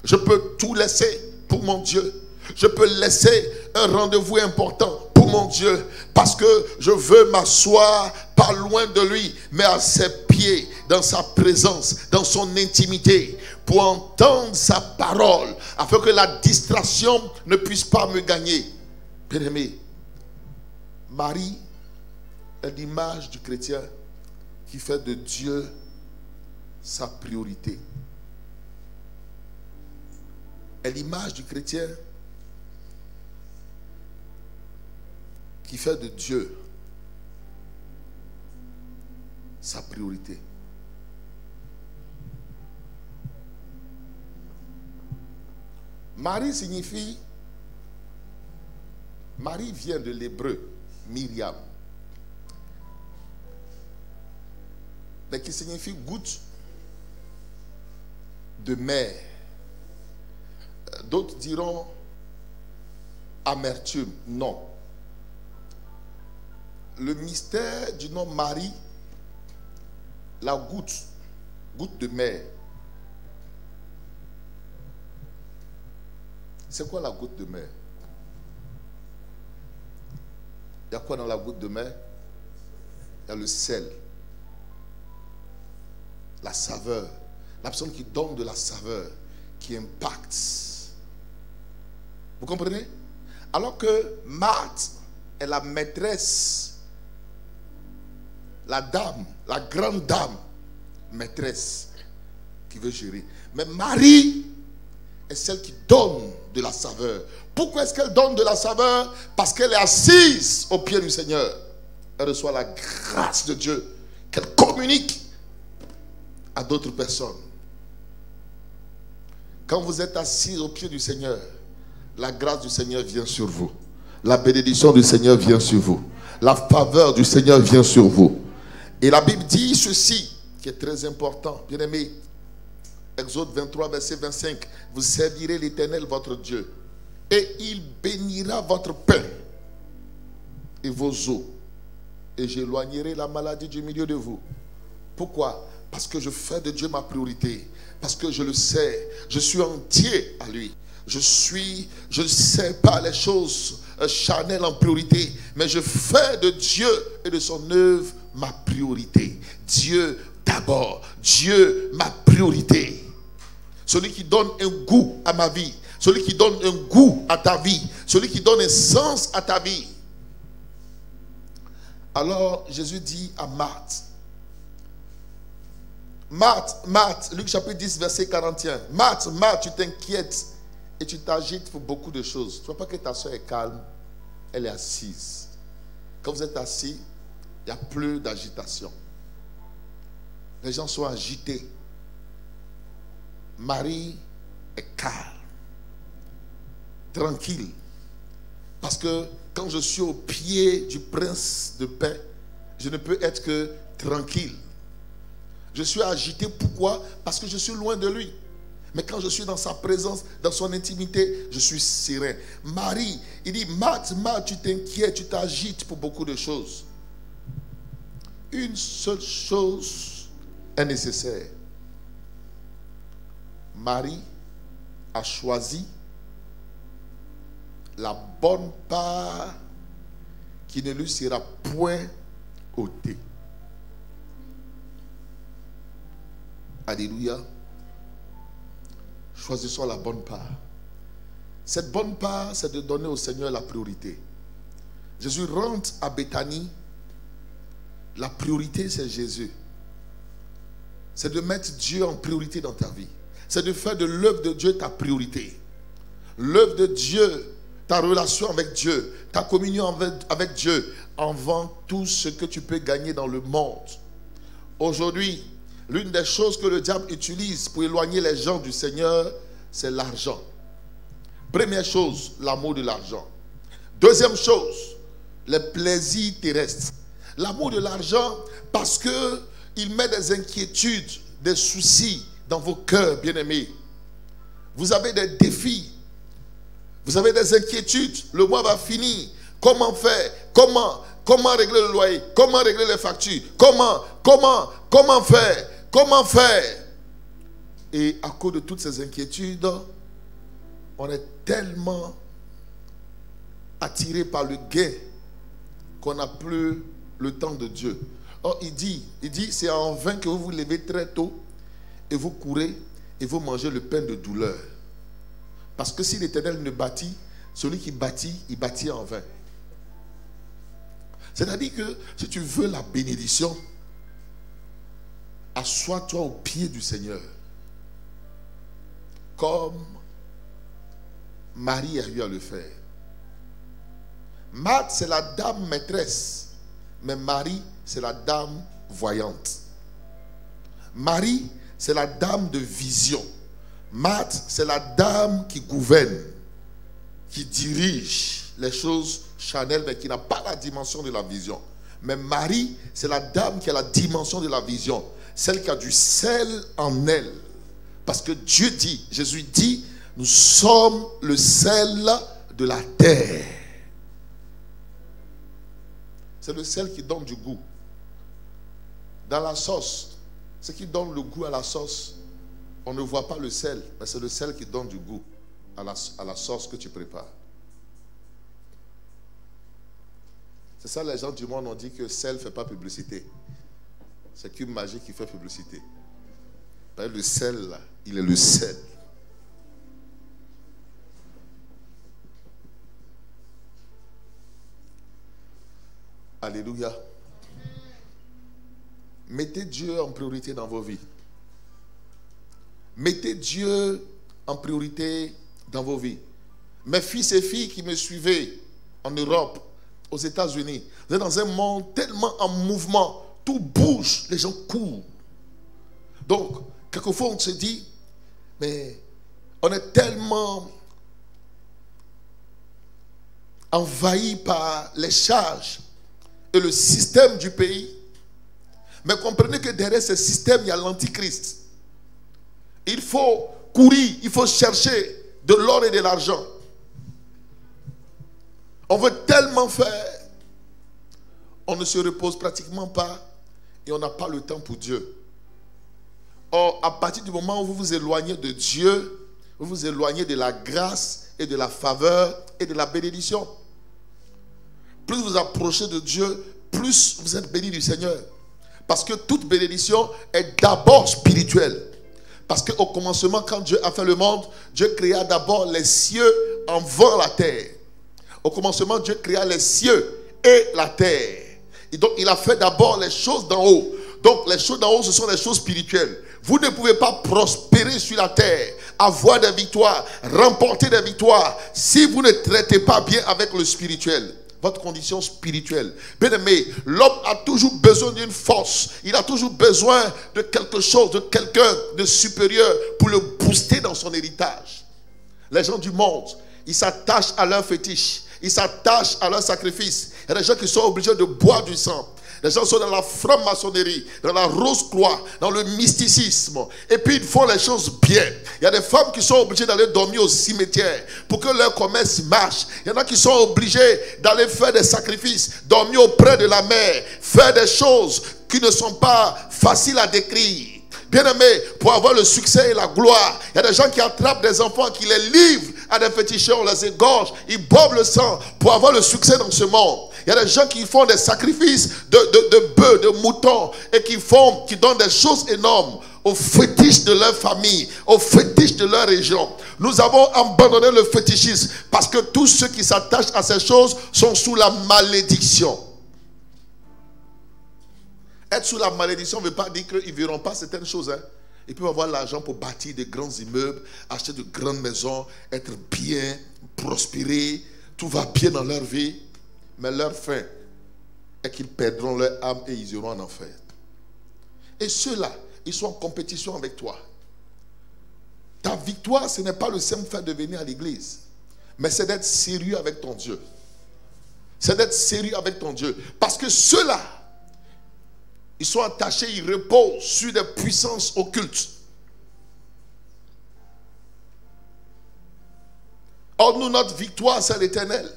Je peux tout laisser pour mon Dieu. Je peux laisser un rendez-vous important pour mon Dieu. Parce que je veux m'asseoir pas loin de lui, mais à ses pieds, dans sa présence, dans son intimité, pour entendre sa parole, afin que la distraction ne puisse pas me gagner. Bien-aimé, Marie est l'image du chrétien qui fait de Dieu sa priorité. Est l'image du chrétien qui fait de Dieu sa priorité. Marie signifie, Marie vient de l'hébreu Myriam, mais qui signifie goutte de mer. D'autres diront amertume. Non. Le mystère du nom Marie, la goutte de mer. C'est quoi la goutte de mer? Il y a quoi dans la goutte de mer? Il y a le sel, la saveur. La personne qui donne de la saveur, qui impacte. Vous comprenez? Alors que Marthe est la maîtresse, la dame, la grande dame, maîtresse, qui veut gérer. Mais Marie est celle qui donne de la saveur. Pourquoi est-ce qu'elle donne de la saveur? Parce qu'elle est assise au pied du Seigneur. Elle reçoit la grâce de Dieu qu'elle communique à d'autres personnes. Quand vous êtes assis au pied du Seigneur, la grâce du Seigneur vient sur vous. La bénédiction du Seigneur vient sur vous. La faveur du Seigneur vient sur vous. Et la Bible dit ceci, qui est très important, bien aimé. Exode 23, verset 25. Vous servirez l'Éternel, votre Dieu, et il bénira votre pain et vos eaux. Et j'éloignerai la maladie du milieu de vous. Pourquoi? Parce que je fais de Dieu ma priorité. Parce que je le sais, je suis entier à lui. Je ne sais pas les choses charnelles en priorité, mais je fais de Dieu et de son œuvre ma priorité. Dieu d'abord, Dieu ma priorité. Celui qui donne un goût à ma vie, celui qui donne un goût à ta vie, celui qui donne un sens à ta vie. Alors Jésus dit à Marthe, Marthe, Luc chapitre 10, verset 41. Marthe, tu t'inquiètes et tu t'agites pour beaucoup de choses. Tu ne vois pas que ta soeur est calme, elle est assise. Quand vous êtes assis, il n'y a plus d'agitation. Les gens sont agités. Marie est calme, tranquille. Parce que quand je suis au pied du prince de paix, je ne peux être que tranquille. Je suis agité, pourquoi? Parce que je suis loin de lui. Mais quand je suis dans sa présence, dans son intimité, je suis serein. Marie, il dit, Marthe, tu t'inquiètes, tu t'agites pour beaucoup de choses. Une seule chose est nécessaire. Marie a choisi la bonne part qui ne lui sera point ôtée. Alléluia. Choisissons la bonne part. Cette bonne part, c'est de donner au Seigneur la priorité. Jésus rentre à Béthanie. La priorité, c'est Jésus. C'est de mettre Dieu en priorité dans ta vie. C'est de faire de l'œuvre de Dieu ta priorité. L'œuvre de Dieu, ta relation avec Dieu, ta communion avec Dieu, avant tout ce que tu peux gagner dans le monde. Aujourd'hui, l'une des choses que le diable utilise pour éloigner les gens du Seigneur, c'est l'argent. Première chose, l'amour de l'argent. Deuxième chose, les plaisirs terrestres. L'amour de l'argent parce qu'il met des inquiétudes, des soucis dans vos cœurs, bien-aimés. Vous avez des défis. Vous avez des inquiétudes. Le mois va finir. Comment faire? Comment régler le loyer? Comment régler les factures? Comment faire? Comment faire? Et à cause de toutes ces inquiétudes, on est tellement attiré par le gain qu'on n'a plus le temps de Dieu. Or, il dit, c'est en vain que vous vous levez très tôt et vous courez et vous mangez le pain de douleur. Parce que si l'Éternel ne bâtit, celui qui bâtit, il bâtit en vain. C'est-à-dire que si tu veux la bénédiction, assois-toi au pied du Seigneur. Comme Marie a eu à le faire. Marthe, c'est la dame maîtresse. Mais Marie, c'est la dame voyante. Marie, c'est la dame de vision. Marthe, c'est la dame qui gouverne, qui dirige les choses charnelles, mais qui n'a pas la dimension de la vision. Mais Marie, c'est la dame qui a la dimension de la vision. Celle qui a du sel en elle. Parce que Dieu dit, Jésus dit, nous sommes le sel de la terre. C'est le sel qui donne du goût. Dans la sauce, ce qui donne le goût à la sauce, on ne voit pas le sel, mais c'est le sel qui donne du goût à la sauce que tu prépares. C'est ça, les gens du monde ont dit que sel ne fait pas publicité. C'est qu'une magie qui fait publicité. Le sel, là, il est le sel. Alléluia. Mettez Dieu en priorité dans vos vies. Mettez Dieu en priorité dans vos vies. Mes fils et filles qui me suivaient en Europe, aux États-Unis, vous êtes dans un monde tellement en mouvement, tout bouge, les gens courent. Donc, quelquefois on se dit, mais on est tellement envahi par les charges et le système du pays. Mais comprenez que derrière ce système, il y a l'antichrist. Il faut courir, il faut chercher de l'or et de l'argent. On veut tellement faire, on ne se repose pratiquement pas et on n'a pas le temps pour Dieu. Or, à partir du moment où vous vous éloignez de Dieu, vous vous éloignez de la grâce et de la faveur et de la bénédiction. Plus vous vous approchez de Dieu, plus vous êtes bénis du Seigneur. Parce que toute bénédiction est d'abord spirituelle. Parce qu'au commencement, quand Dieu a fait le monde, Dieu créa d'abord les cieux avant la terre. Au commencement, Dieu créa les cieux et la terre. Et donc, il a fait d'abord les choses d'en haut. Donc, les choses d'en haut, ce sont les choses spirituelles. Vous ne pouvez pas prospérer sur la terre, avoir des victoires, remporter des victoires, si vous ne traitez pas bien avec le spirituel. Votre condition spirituelle. Bien aimé, l'homme a toujours besoin d'une force. Il a toujours besoin de quelque chose, de quelqu'un de supérieur pour le booster dans son héritage. Les gens du monde, ils s'attachent à leur fétiche. Ils s'attachent à leur sacrifice. Il y a des gens qui sont obligés de boire du sang. Les gens sont dans la franc-maçonnerie, dans la rose-croix, dans le mysticisme. Et puis ils font les choses bien. Il y a des femmes qui sont obligées d'aller dormir au cimetière pour que leur commerce marche. Il y en a qui sont obligés d'aller faire des sacrifices, dormir auprès de la mer, faire des choses qui ne sont pas faciles à décrire. Bien aimé, pour avoir le succès et la gloire, il y a des gens qui attrapent des enfants, qui les livrent à des féticheurs, on les égorge, ils boivent le sang pour avoir le succès dans ce monde. Il y a des gens qui font des sacrifices de bœufs, de moutons, et qui donnent des choses énormes aux fétiches de leur famille, aux fétiches de leur région. Nous avons abandonné le fétichisme parce que tous ceux qui s'attachent à ces choses sont sous la malédiction. Être sous la malédiction ne veut pas dire qu'ils ne verront pas certaines choses. Hein. Ils peuvent avoir l'argent pour bâtir de grands immeubles, acheter de grandes maisons, être bien, prospérer. Tout va bien dans leur vie. Mais leur fin est qu'ils perdront leur âme et ils iront en enfer. Et ceux-là, ils sont en compétition avec toi. Ta victoire, ce n'est pas le simple fait de venir à l'église. Mais c'est d'être sérieux avec ton Dieu. C'est d'être sérieux avec ton Dieu. Parce que ceux-là, ils sont attachés, ils reposent sur des puissances occultes. Or, nous, notre victoire, c'est l'Éternel.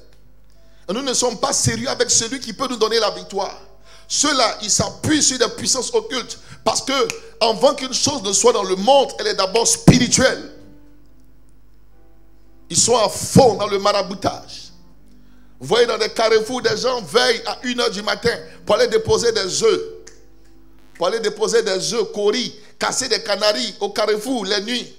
Et nous ne sommes pas sérieux avec celui qui peut nous donner la victoire. Ceux-là, ils s'appuient sur des puissances occultes. Parce que, avant qu'une chose ne soit dans le monde, elle est d'abord spirituelle. Ils sont à fond dans le maraboutage. Vous voyez dans des carrefours, des gens veillent à 1h du matin pour aller déposer des œufs. Pour aller déposer des œufs, coris, casser des canaris au carrefour les nuits.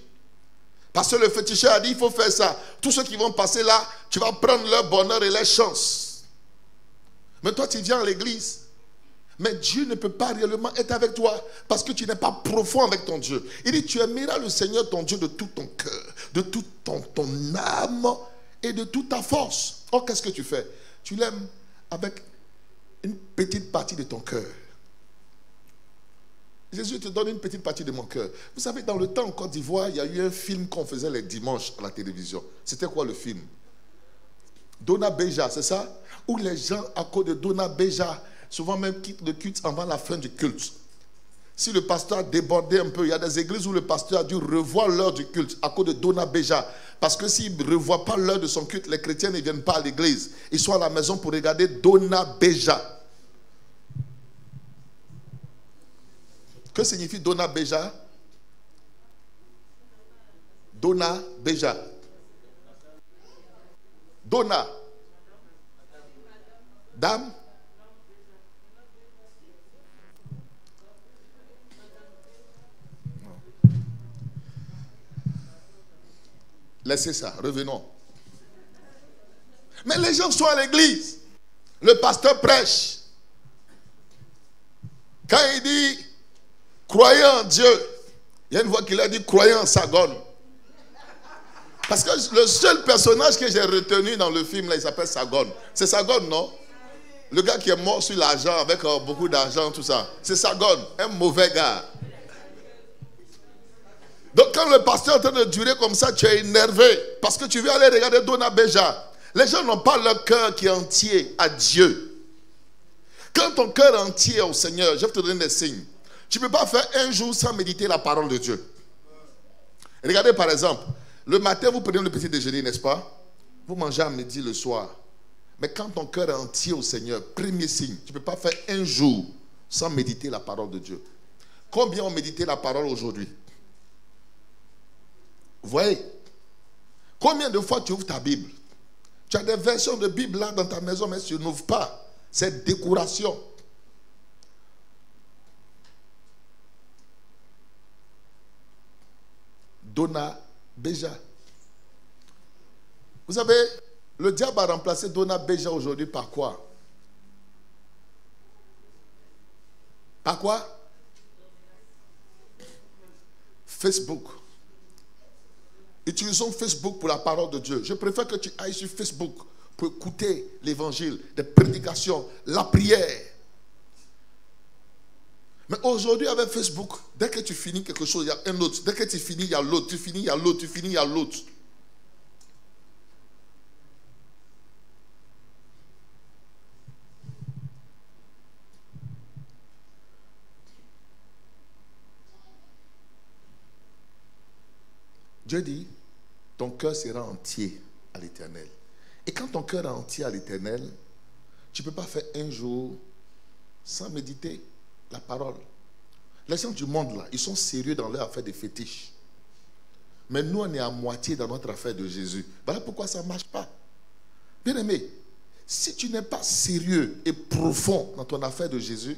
Parce que le féticheur a dit, il faut faire ça. Tous ceux qui vont passer là, tu vas prendre leur bonheur et leur chance. Mais toi, tu viens à l'église. Mais Dieu ne peut pas réellement être avec toi parce que tu n'es pas profond avec ton Dieu. Il dit, tu aimeras le Seigneur ton Dieu de tout ton cœur, de toute ton âme et de toute ta force. Or, qu'est-ce que tu fais? Tu l'aimes avec une petite partie de ton cœur. Jésus te donne une petite partie de mon cœur. Vous savez, dans le temps en Côte d'Ivoire, il y a eu un film qu'on faisait les dimanches à la télévision. C'était quoi le film? Dona Beja, c'est ça? Où les gens, à cause de Dona Beja, souvent même quittent le culte avant la fin du culte. Si le pasteur a débordé un peu, il y a des églises où le pasteur a dû revoir l'heure du culte à cause de Dona Beja. Parce que s'il ne revoit pas l'heure de son culte, les chrétiens ne viennent pas à l'église. Ils sont à la maison pour regarder Dona Beja. Que signifie Dona Beja? Dona Beja. Dona. Dame. Laissez ça, revenons. Mais les gens sont à l'église. Le pasteur prêche. Quand il dit croyez en Dieu, il y a une voix qui lui a dit croyez en Sargon. Parce que le seul personnage que j'ai retenu dans le film, là, il s'appelle Sargon. C'est Sargon, non? Le gars qui est mort sur l'argent avec beaucoup d'argent, tout ça. C'est Sargon, un mauvais gars. Donc quand le pasteur est en train de durer comme ça, tu es énervé. Parce que tu veux aller regarder Dona Beja. Les gens n'ont pas leur cœur qui est entier à Dieu. Quand ton cœur est entier au Seigneur, je vais te donner des signes. Tu ne peux pas faire un jour sans méditer la parole de Dieu. Regardez par exemple, le matin vous prenez le petit déjeuner, n'est-ce pas? Vous mangez à midi le soir. Mais quand ton cœur est entier au Seigneur, premier signe, tu ne peux pas faire un jour sans méditer la parole de Dieu. Combien ont médité la parole aujourd'hui? Vous voyez? Combien de fois tu ouvres ta Bible? Tu as des versions de Bible là dans ta maison, mais tu n'ouvres pas. C'est décoration. Donna Beja. Vous savez, le diable a remplacé Donna Beja aujourd'hui par quoi? Par quoi? Facebook. Utilisons Facebook pour la parole de Dieu. Je préfère que tu ailles sur Facebook pour écouter l'évangile, des prédications, la prière. Mais aujourd'hui, avec Facebook, dès que tu finis quelque chose, il y a un autre. Dès que tu finis, il y a l'autre. Tu finis, il y a l'autre. Tu finis, il y a l'autre. Dieu dit, ton cœur sera entier à l'Éternel. Et quand ton cœur est entier à l'Éternel, tu ne peux pas faire un jour sans méditer la parole. Les gens du monde, là, ils sont sérieux dans leur affaire de fétiche. Mais nous, on est à moitié dans notre affaire de Jésus. Voilà pourquoi ça ne marche pas. Bien aimé, si tu n'es pas sérieux et profond dans ton affaire de Jésus,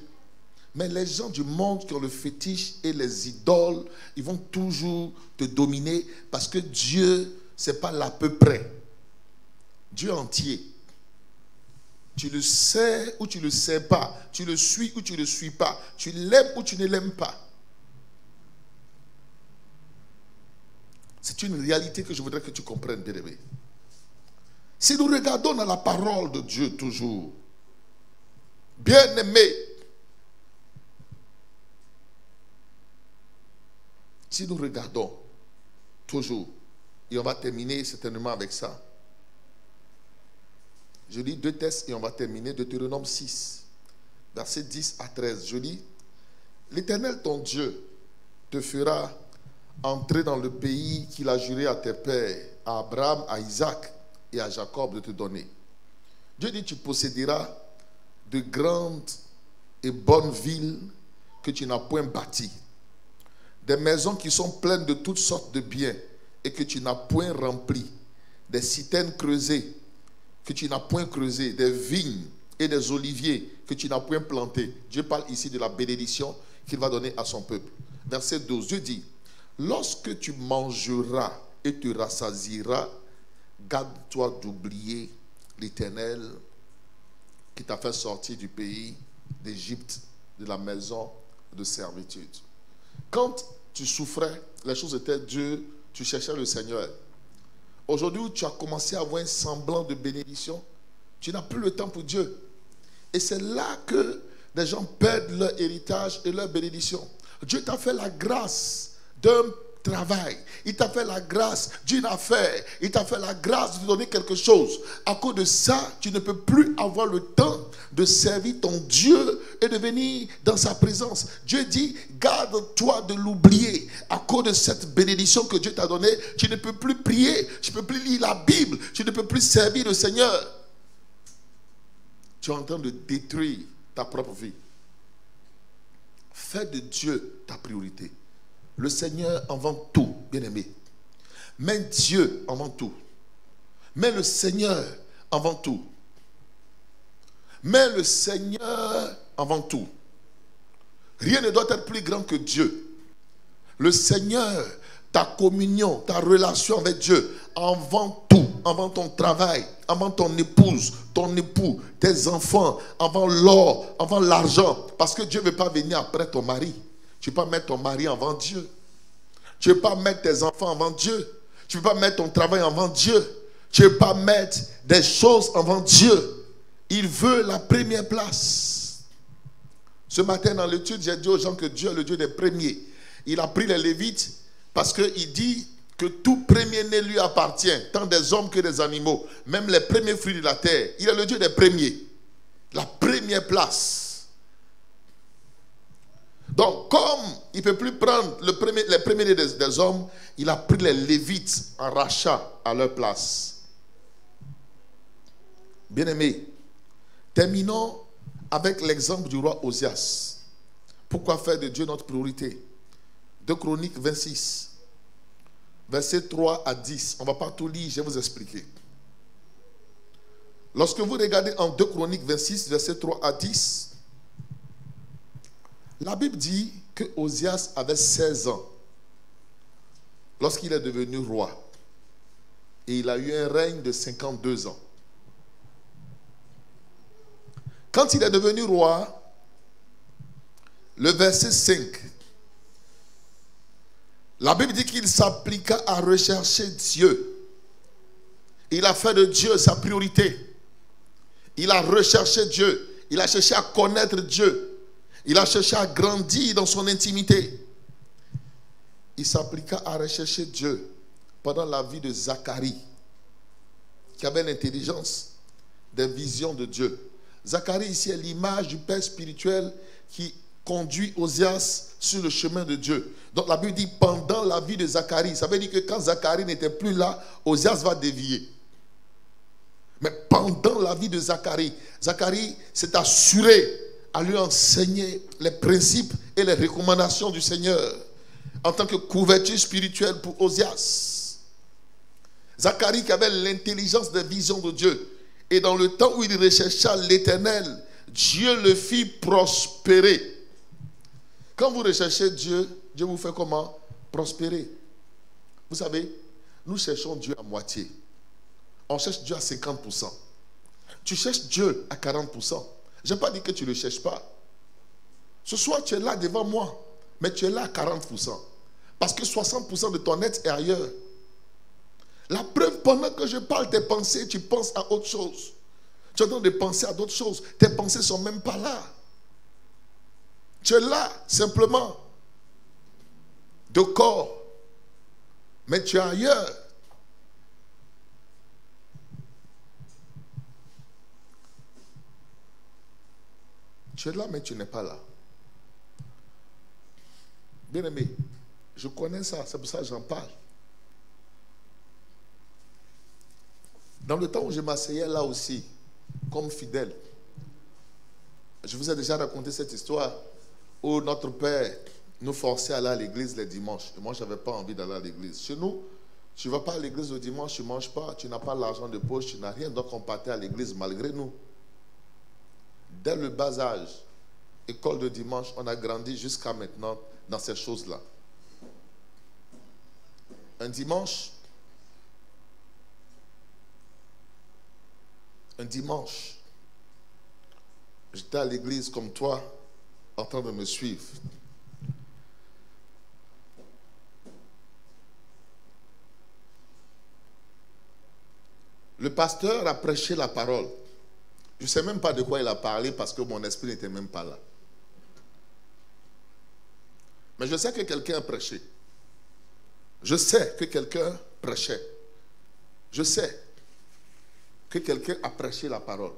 mais les gens du monde qui ont le fétiche et les idoles, ils vont toujours te dominer parce que Dieu, ce n'est pas l'à peu près. Dieu entier. Tu le sais ou tu ne le sais pas. Tu le suis ou tu ne le suis pas. Tu l'aimes ou tu ne l'aimes pas. C'est une réalité que je voudrais que tu comprennes, bien-aimé. Si nous regardons dans la parole de Dieu toujours, bien-aimé, si nous regardons toujours, et on va terminer certainement avec ça. Je lis 2 textes et on va terminer. Deutéronome 6, versets 10 à 13. Je lis, l'Éternel ton Dieu te fera entrer dans le pays qu'il a juré à tes pères, à Abraham, à Isaac et à Jacob de te donner. Dieu dit, tu posséderas de grandes et bonnes villes que tu n'as point bâties, des maisons qui sont pleines de toutes sortes de biens et que tu n'as point remplies, des citernes creusées que tu n'as point creusées, des vignes et des oliviers que tu n'as point plantés. Dieu parle ici de la bénédiction qu'il va donner à son peuple. Verset 12, Dieu dit, lorsque tu mangeras et te rassasieras, garde-toi d'oublier l'Éternel qui t'a fait sortir du pays d'Égypte, de la maison de servitude. Quand tu souffrais, les choses étaient dures, tu cherchais le Seigneur. Aujourd'hui, où tu as commencé à avoir un semblant de bénédiction, tu n'as plus le temps pour Dieu. Et c'est là que les gens perdent leur héritage et leur bénédiction. Dieu t'a fait la grâce d'un travail. Il t'a fait la grâce d'une affaire. Il t'a fait la grâce de donner quelque chose. À cause de ça, tu ne peux plus avoir le temps de servir ton Dieu et de venir dans sa présence. Dieu dit, garde-toi de l'oublier. À cause de cette bénédiction que Dieu t'a donnée, tu ne peux plus prier, tu ne peux plus lire la Bible, tu ne peux plus servir le Seigneur. Tu es en train de détruire ta propre vie. Fais de Dieu ta priorité. Le Seigneur avant tout, bien-aimé. Mets Dieu avant tout. Mets le Seigneur avant tout. Mets le Seigneur avant tout. Rien ne doit être plus grand que Dieu. Le Seigneur, ta communion, ta relation avec Dieu, avant tout, avant ton travail, avant ton épouse, ton époux, tes enfants, avant l'or, avant l'argent. Parce que Dieu ne veut pas venir après ton mari. Tu ne peux pas mettre ton mari avant Dieu. Tu ne peux pas mettre tes enfants avant Dieu. Tu ne peux pas mettre ton travail avant Dieu. Tu ne peux pas mettre des choses avant Dieu. Il veut la première place. Ce matin dans l'étude, j'ai dit aux gens que Dieu est le Dieu des premiers. Il a pris les Lévites parce qu'il dit que tout premier-né lui appartient, tant des hommes que des animaux, même les premiers fruits de la terre. Il est le Dieu des premiers. La première place. Donc, comme il ne peut plus prendre les premiers des hommes, il a pris les Lévites en rachat à leur place. Bien-aimés, terminons avec l'exemple du roi Osias. Pourquoi faire de Dieu notre priorité? 2 Chroniques 26, versets 3 à 10. On ne va pas tout lire, je vais vous expliquer. Lorsque vous regardez en 2 Chroniques 26, versets 3 à 10, la Bible dit que Osias avait 16 ans lorsqu'il est devenu roi. Et il a eu un règne de 52 ans. Quand il est devenu roi, le verset 5, la Bible dit qu'il s'appliqua à rechercher Dieu. Il a fait de Dieu sa priorité. Il a recherché Dieu. Il a cherché à connaître Dieu. Il a cherché à grandir dans son intimité. Il s'appliqua à rechercher Dieu pendant la vie de Zacharie, qui avait l'intelligence des visions de Dieu. Zacharie ici est l'image du père spirituel qui conduit Osias sur le chemin de Dieu. Donc la Bible dit pendant la vie de Zacharie. Ça veut dire que quand Zacharie n'était plus là, Osias va dévier. Mais pendant la vie de Zacharie, Zacharie s'est assuré à lui enseigner les principes et les recommandations du Seigneur en tant que couverture spirituelle pour Osias. Zacharie qui avait l'intelligence des visions de Dieu. Et dans le temps où il rechercha l'Éternel, Dieu le fit prospérer. Quand vous recherchez Dieu, Dieu vous fait comment? Prospérer. Vous savez, nous cherchons Dieu à moitié. On cherche Dieu à 50%. Tu cherches Dieu à 40%. Je n'ai pas dit que tu ne le cherches pas. Ce soir, tu es là devant moi, mais tu es là à 40%. Parce que 60% de ton être est ailleurs. La preuve, pendant que je parle, tes pensées, tu penses à autre chose. Tu es en train de penser à d'autres choses. Tes pensées ne sont même pas là. Tu es là, simplement, de corps. Mais tu es ailleurs. Tu es là, mais tu n'es pas là. Bien aimé, je connais ça, c'est pour ça que j'en parle. Dans le temps où je m'asseyais là aussi, comme fidèle, je vous ai déjà raconté cette histoire où notre père nous forçait à aller à l'église les dimanches. Et moi, je n'avais pas envie d'aller à l'église. Chez nous, tu ne vas pas à l'église le dimanche, tu ne manges pas, tu n'as pas l'argent de poche, tu n'as rien. Donc, on partait à l'église malgré nous. Dès le bas âge, école de dimanche, on a grandi jusqu'à maintenant dans ces choses-là. Un dimanche, j'étais à l'église comme toi, en train de me suivre. Le pasteur a prêché la parole. Je ne sais même pas de quoi il a parlé parce que mon esprit n'était même pas là. Mais je sais que quelqu'un a prêché. Je sais que quelqu'un prêchait. Je sais que quelqu'un a prêché la parole.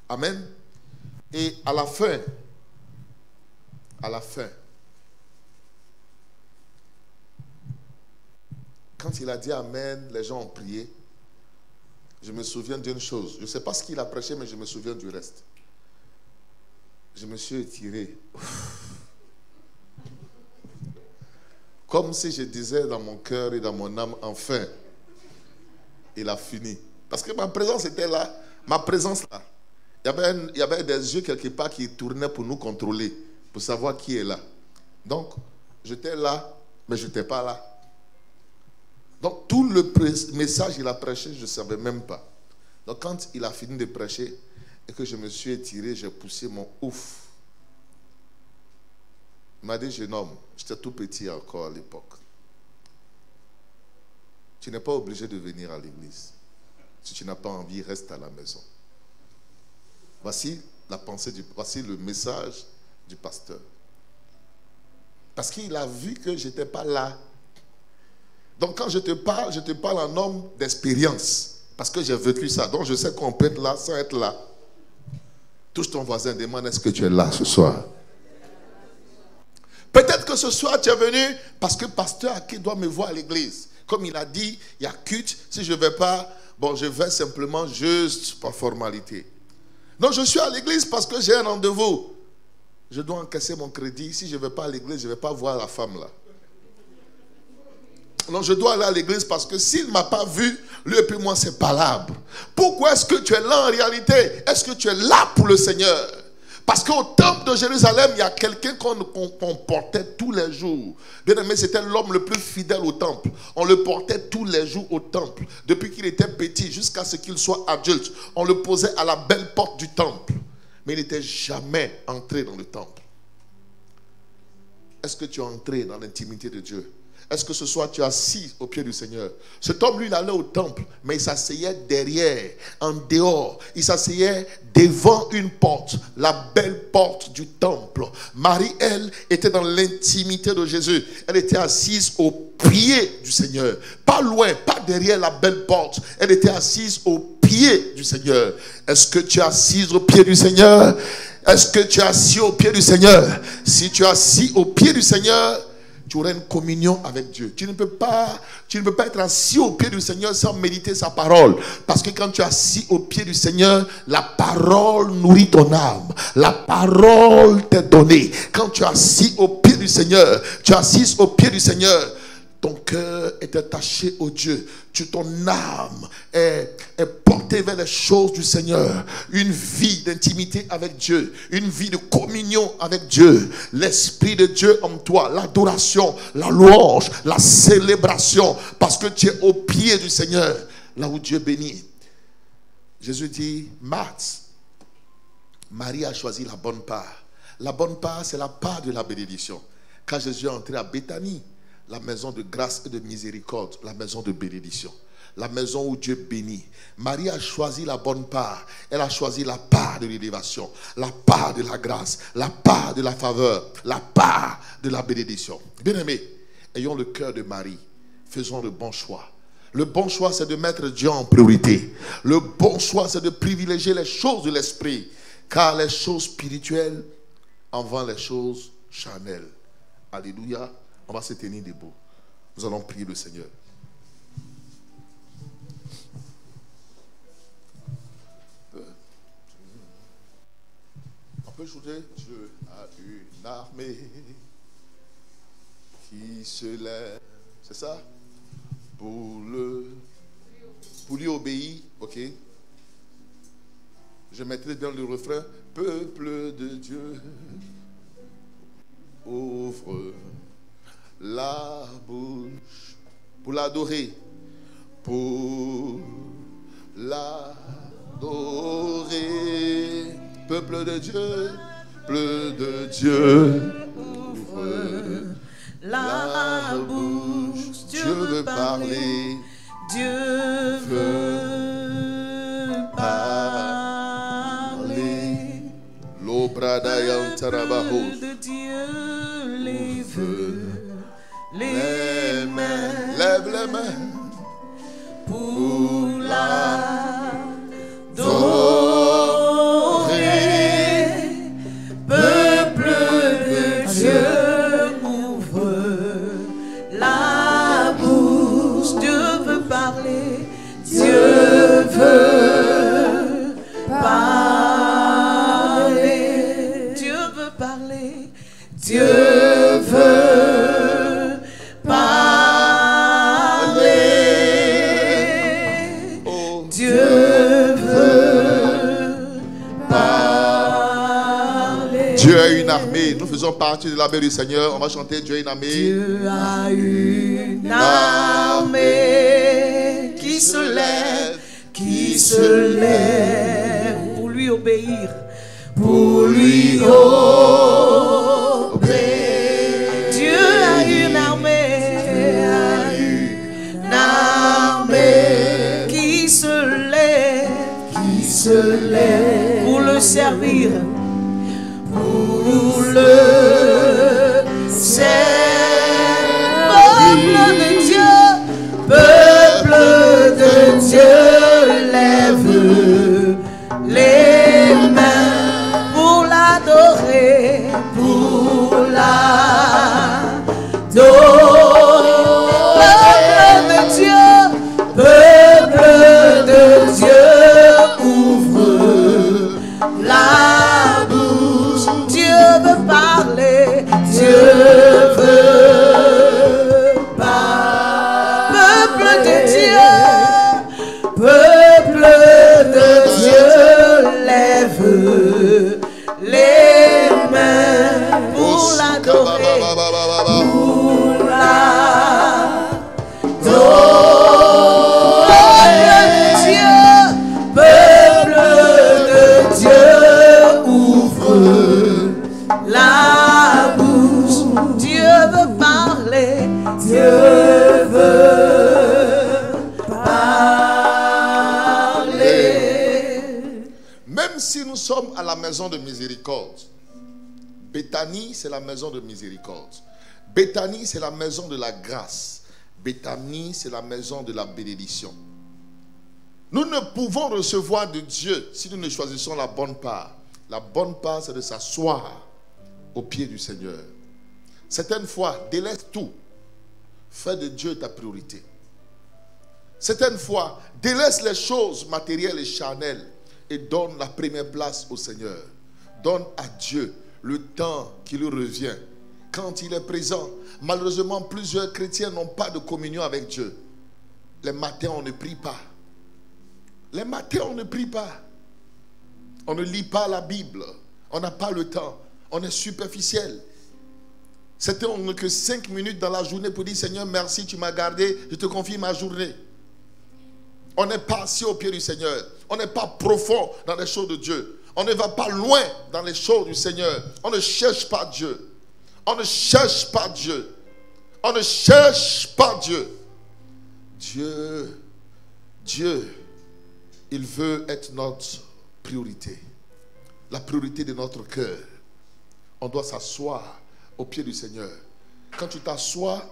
Amen. Et à la fin, quand il a dit Amen, les gens ont prié. Je me souviens d'une chose. Je ne sais pas ce qu'il a prêché, mais je me souviens du reste. Je me suis étiré. Comme si je disais dans mon cœur et dans mon âme, enfin, il a fini. Parce que ma présence était là. Ma présence là. Il y avait des yeux quelque part qui tournaient pour nous contrôler, pour savoir qui est là. Donc, j'étais là, mais je n'étais pas là. Donc, tout le message qu'il a prêché, je ne savais même pas. Donc, quand il a fini de prêcher et que je me suis étiré, j'ai poussé mon ouf. Il m'a dit, jeune homme, j'étais tout petit encore à l'époque. Tu n'es pas obligé de venir à l'église. Si tu n'as pas envie, reste à la maison. Voici voici le message du pasteur. Parce qu'il a vu que je n'étais pas là. Donc quand je te parle en homme d'expérience. Parce que j'ai vécu ça. Donc je sais qu'on peut être là sans être là. Touche ton voisin, demande est-ce que tu es là ce soir. Peut-être que ce soir tu es venu parce que pasteur Aki doit me voir à l'église. Comme il a dit, il y a culte. Si je ne vais pas, bon, je vais simplement juste par formalité. Donc je suis à l'église parce que j'ai un rendez-vous. Je dois encaisser mon crédit. Si je ne vais pas à l'église, je ne vais pas voir la femme là. Donc je dois aller à l'église parce que s'il ne m'a pas vu, lui et puis moi c'est palabre. Pourquoi est-ce que tu es là en réalité? Est-ce que tu es là pour le Seigneur? Parce qu'au temple de Jérusalem, il y a quelqu'un qu'on portait tous les jours. Bien aimé, c'était l'homme le plus fidèle au temple. On le portait tous les jours au temple. Depuis qu'il était petit jusqu'à ce qu'il soit adulte. On le posait à la belle porte du temple. Mais il n'était jamais entré dans le temple. Est-ce que tu es entré dans l'intimité de Dieu? Est-ce que ce soir tu es assis au pied du Seigneur? Cet homme, lui, il allait au temple, mais il s'asseyait derrière, en dehors. Il s'asseyait devant une porte, la belle porte du temple. Marie, elle, était dans l'intimité de Jésus. Elle était assise au pied du Seigneur. Pas loin, pas derrière la belle porte. Elle était assise au pied du Seigneur. Est-ce que tu es assise au pied du Seigneur? Est-ce que tu es assis au pied du Seigneur? Si tu es assis au pied du Seigneur, tu auras une communion avec Dieu. Tu ne peux pas être assis au pied du Seigneur sans méditer sa parole. Parce que quand tu es assis au pied du Seigneur, la parole nourrit ton âme. La parole t'est donnée. Quand tu es assis au pied du Seigneur, tu es assis au pied du Seigneur, ton cœur est attaché au Dieu. Ton âme est portée vers les choses du Seigneur. Une vie d'intimité avec Dieu. Une vie de communion avec Dieu. L'Esprit de Dieu en toi. L'adoration, la louange, la célébration. Parce que tu es au pied du Seigneur. Là où Dieu bénit. Jésus dit, Marthe, Marie a choisi la bonne part. La bonne part, c'est la part de la bénédiction. Quand Jésus est entré à Béthanie, la maison de grâce et de miséricorde, la maison de bénédiction, la maison où Dieu bénit. Marie a choisi la bonne part. Elle a choisi la part de l'élévation, la part de la grâce, la part de la faveur, la part de la bénédiction. Bien-aimés, ayons le cœur de Marie. Faisons le bon choix. Le bon choix, c'est de mettre Dieu en priorité. Le bon choix, c'est de privilégier les choses de l'esprit. Car les choses spirituelles envoient les choses charnelles. Alléluia. On va se tenir debout. Nous allons prier le Seigneur. On peut chanter. Dieu a une armée qui se lève. C'est ça? Pour lui obéir. Ok. Je mettrai bien le refrain. Peuple de Dieu, ouvre la bouche pour l'adorer, peuple de Dieu, ouvre la bouche. Dieu veut parler, Dieu veut parler. L'obradayan tarabahos de Dieu les veut. Les mains, lève les mains pour l'adorer. Peuple de Dieu, ouvre la bouche. Dieu veut parler, Dieu veut parler. Dieu veut parler, Dieu veut. Dieu a une armée. Nous faisons partie de l'armée du Seigneur. On va chanter Dieu a une armée. Dieu a une armée qui se lève pour lui obéir. Pour lui obéir. Dieu a une armée qui se lève pour le servir. Pour le servir. à la maison de miséricorde. Béthanie, c'est la maison de miséricorde. Béthanie, c'est la maison de la grâce. Béthanie, c'est la maison de la bénédiction. Nous ne pouvons recevoir de Dieu si nous ne choisissons la bonne part. La bonne part, c'est de s'asseoir au pied du Seigneur. Certaines fois, délaisse tout. Fais de Dieu ta priorité. Certaines fois, délaisse les choses matérielles et charnelles et donne la première place au Seigneur. Donne à Dieu le temps qui lui revient quand il est présent. Malheureusement, plusieurs chrétiens n'ont pas de communion avec Dieu. Les matins, on ne prie pas. Les matins, on ne prie pas. On ne lit pas la Bible. On n'a pas le temps. On est superficiel. Certains n'ont que 5 minutes dans la journée pour dire Seigneur, merci, tu m'as gardé, je te confie ma journée. On n'est pas assis au pied du Seigneur. On n'est pas profond dans les choses de Dieu. On ne va pas loin dans les choses du Seigneur. On ne cherche pas Dieu. On ne cherche pas Dieu. On ne cherche pas Dieu. Dieu, il veut être notre priorité. La priorité de notre cœur. On doit s'asseoir au pied du Seigneur. Quand tu t'assois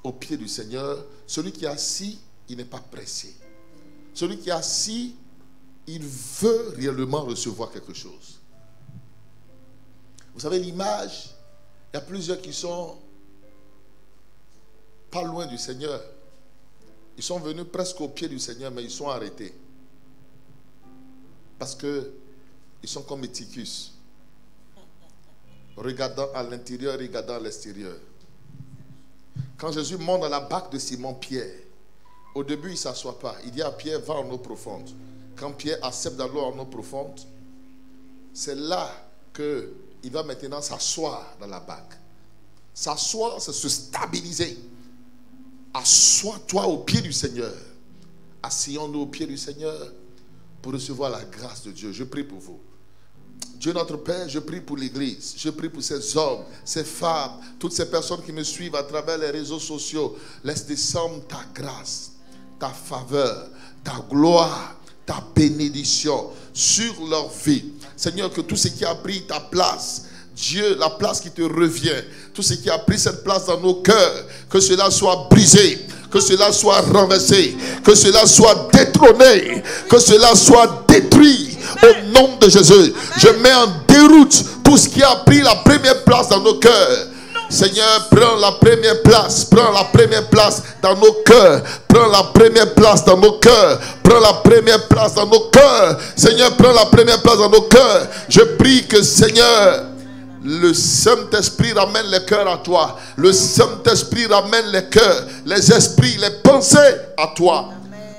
au pied du Seigneur, celui qui est assis, il n'est pas pressé. Celui qui est assis, il veut réellement recevoir quelque chose. Vous savez, l'image, il y a plusieurs qui sont pas loin du Seigneur. Ils sont venus presque au pied du Seigneur, mais ils sont arrêtés. Parce que ils sont comme Éticus. Regardant à l'intérieur, regardant à l'extérieur. Quand Jésus monte dans la barque de Simon-Pierre, au début, il ne s'assoit pas. Il dit à Pierre, va en eau profonde. Quand Pierre accepte d'aller en eau profonde, c'est là qu'il va maintenant s'asseoir dans la barque. S'asseoir, c'est se stabiliser. Assois-toi au pied du Seigneur. Asseyons-nous au pied du Seigneur pour recevoir la grâce de Dieu. Je prie pour vous. Dieu notre Père, je prie pour l'Église, je prie pour ces hommes, ces femmes, toutes ces personnes qui me suivent à travers les réseaux sociaux. Laisse descendre ta grâce, ta faveur, ta gloire, ta bénédiction sur leur vie. Seigneur, que tout ce qui a pris ta place, Dieu, la place qui te revient, tout ce qui a pris cette place dans nos cœurs, que cela soit brisé, que cela soit renversé, que cela soit détrôné, que cela soit détruit. Au nom de Jésus, je mets en déroute tout ce qui a pris la première place dans nos cœurs. Seigneur, prends la première place, prends la première place dans nos cœurs, prends la première place dans nos cœurs, prends la première place dans nos cœurs. Seigneur, prends la première place dans nos cœurs. Je prie que, Seigneur, le Saint-Esprit ramène les cœurs à toi. Le Saint-Esprit ramène les cœurs, les esprits, les pensées à toi.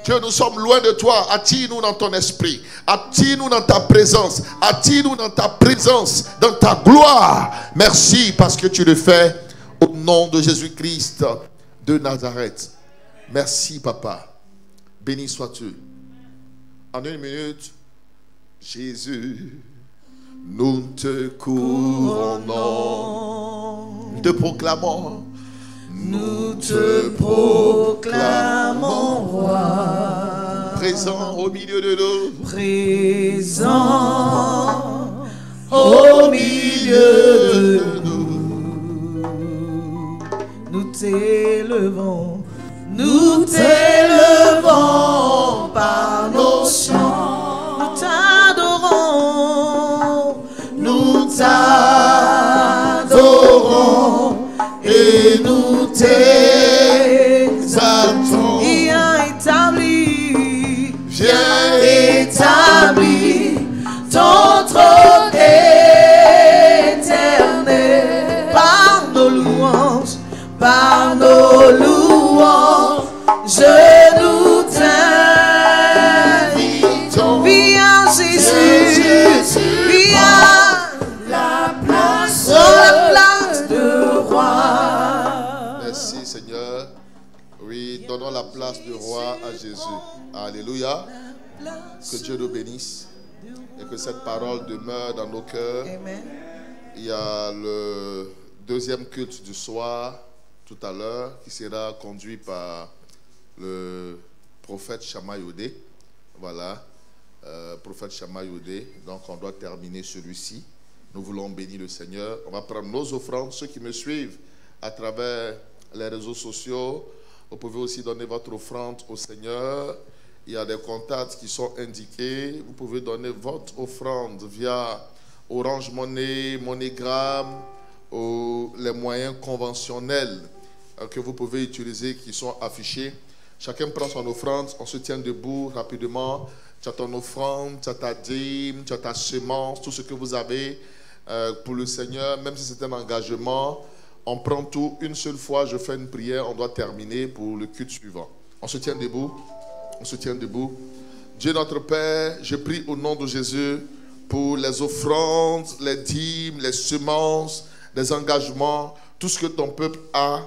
Dieu, nous sommes loin de toi. Attire-nous dans ton esprit. Attire-nous dans ta présence. Attire-nous dans ta présence, dans ta gloire. Merci parce que tu le fais au nom de Jésus-Christ de Nazareth. Merci, Papa. Béni sois-tu. En 1 minute, Jésus, nous te couronnons. Nous te proclamons. Nous te proclamons roi, présent au milieu de nous, présent au milieu de nous. Nous t'élevons par nos chants. Nous t'adorons et nous t'exaltons. Viens établir ton trône éternel par nos louanges, je nous t'invitons. Viens Jésus, viens la place de roi. Merci Seigneur. Oui, donnons la place de roi à Jésus. Alléluia. Que Dieu nous bénisse et que cette parole demeure dans nos cœurs. Amen. Il y a le deuxième culte du soir tout à l'heure qui sera conduit par le prophète Shammai Odé. Voilà. prophète Shammai Odé. Donc on doit terminer celui-ci. Nous voulons bénir le Seigneur. On va prendre nos offrandes. Ceux qui me suivent à travers les réseaux sociaux, vous pouvez aussi donner votre offrande au Seigneur. Il y a des contacts qui sont indiqués. Vous pouvez donner votre offrande via Orange Money, MoneyGram ou les moyens conventionnels que vous pouvez utiliser qui sont affichés. Chacun prend son offrande. On se tient debout rapidement. Tu as ton offrande, tu as ta dîme, tu as ta semence, tout ce que vous avez pour le Seigneur, même si c'est un engagement. On prend tout une seule fois, je fais une prière, on doit terminer pour le culte suivant. On se tient debout. On se tient debout. Dieu notre Père, je prie au nom de Jésus pour les offrandes, les dîmes, les semences, les engagements, tout ce que ton peuple a,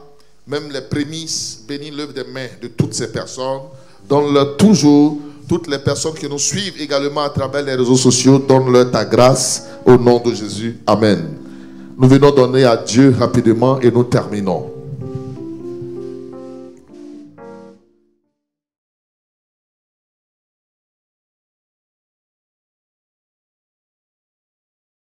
même les prémices. Bénis l'œuvre des mains de toutes ces personnes. Donne-leur toujours, toutes les personnes qui nous suivent également à travers les réseaux sociaux, donne-leur ta grâce au nom de Jésus. Amen. Nous venons donner à Dieu rapidement et nous terminons.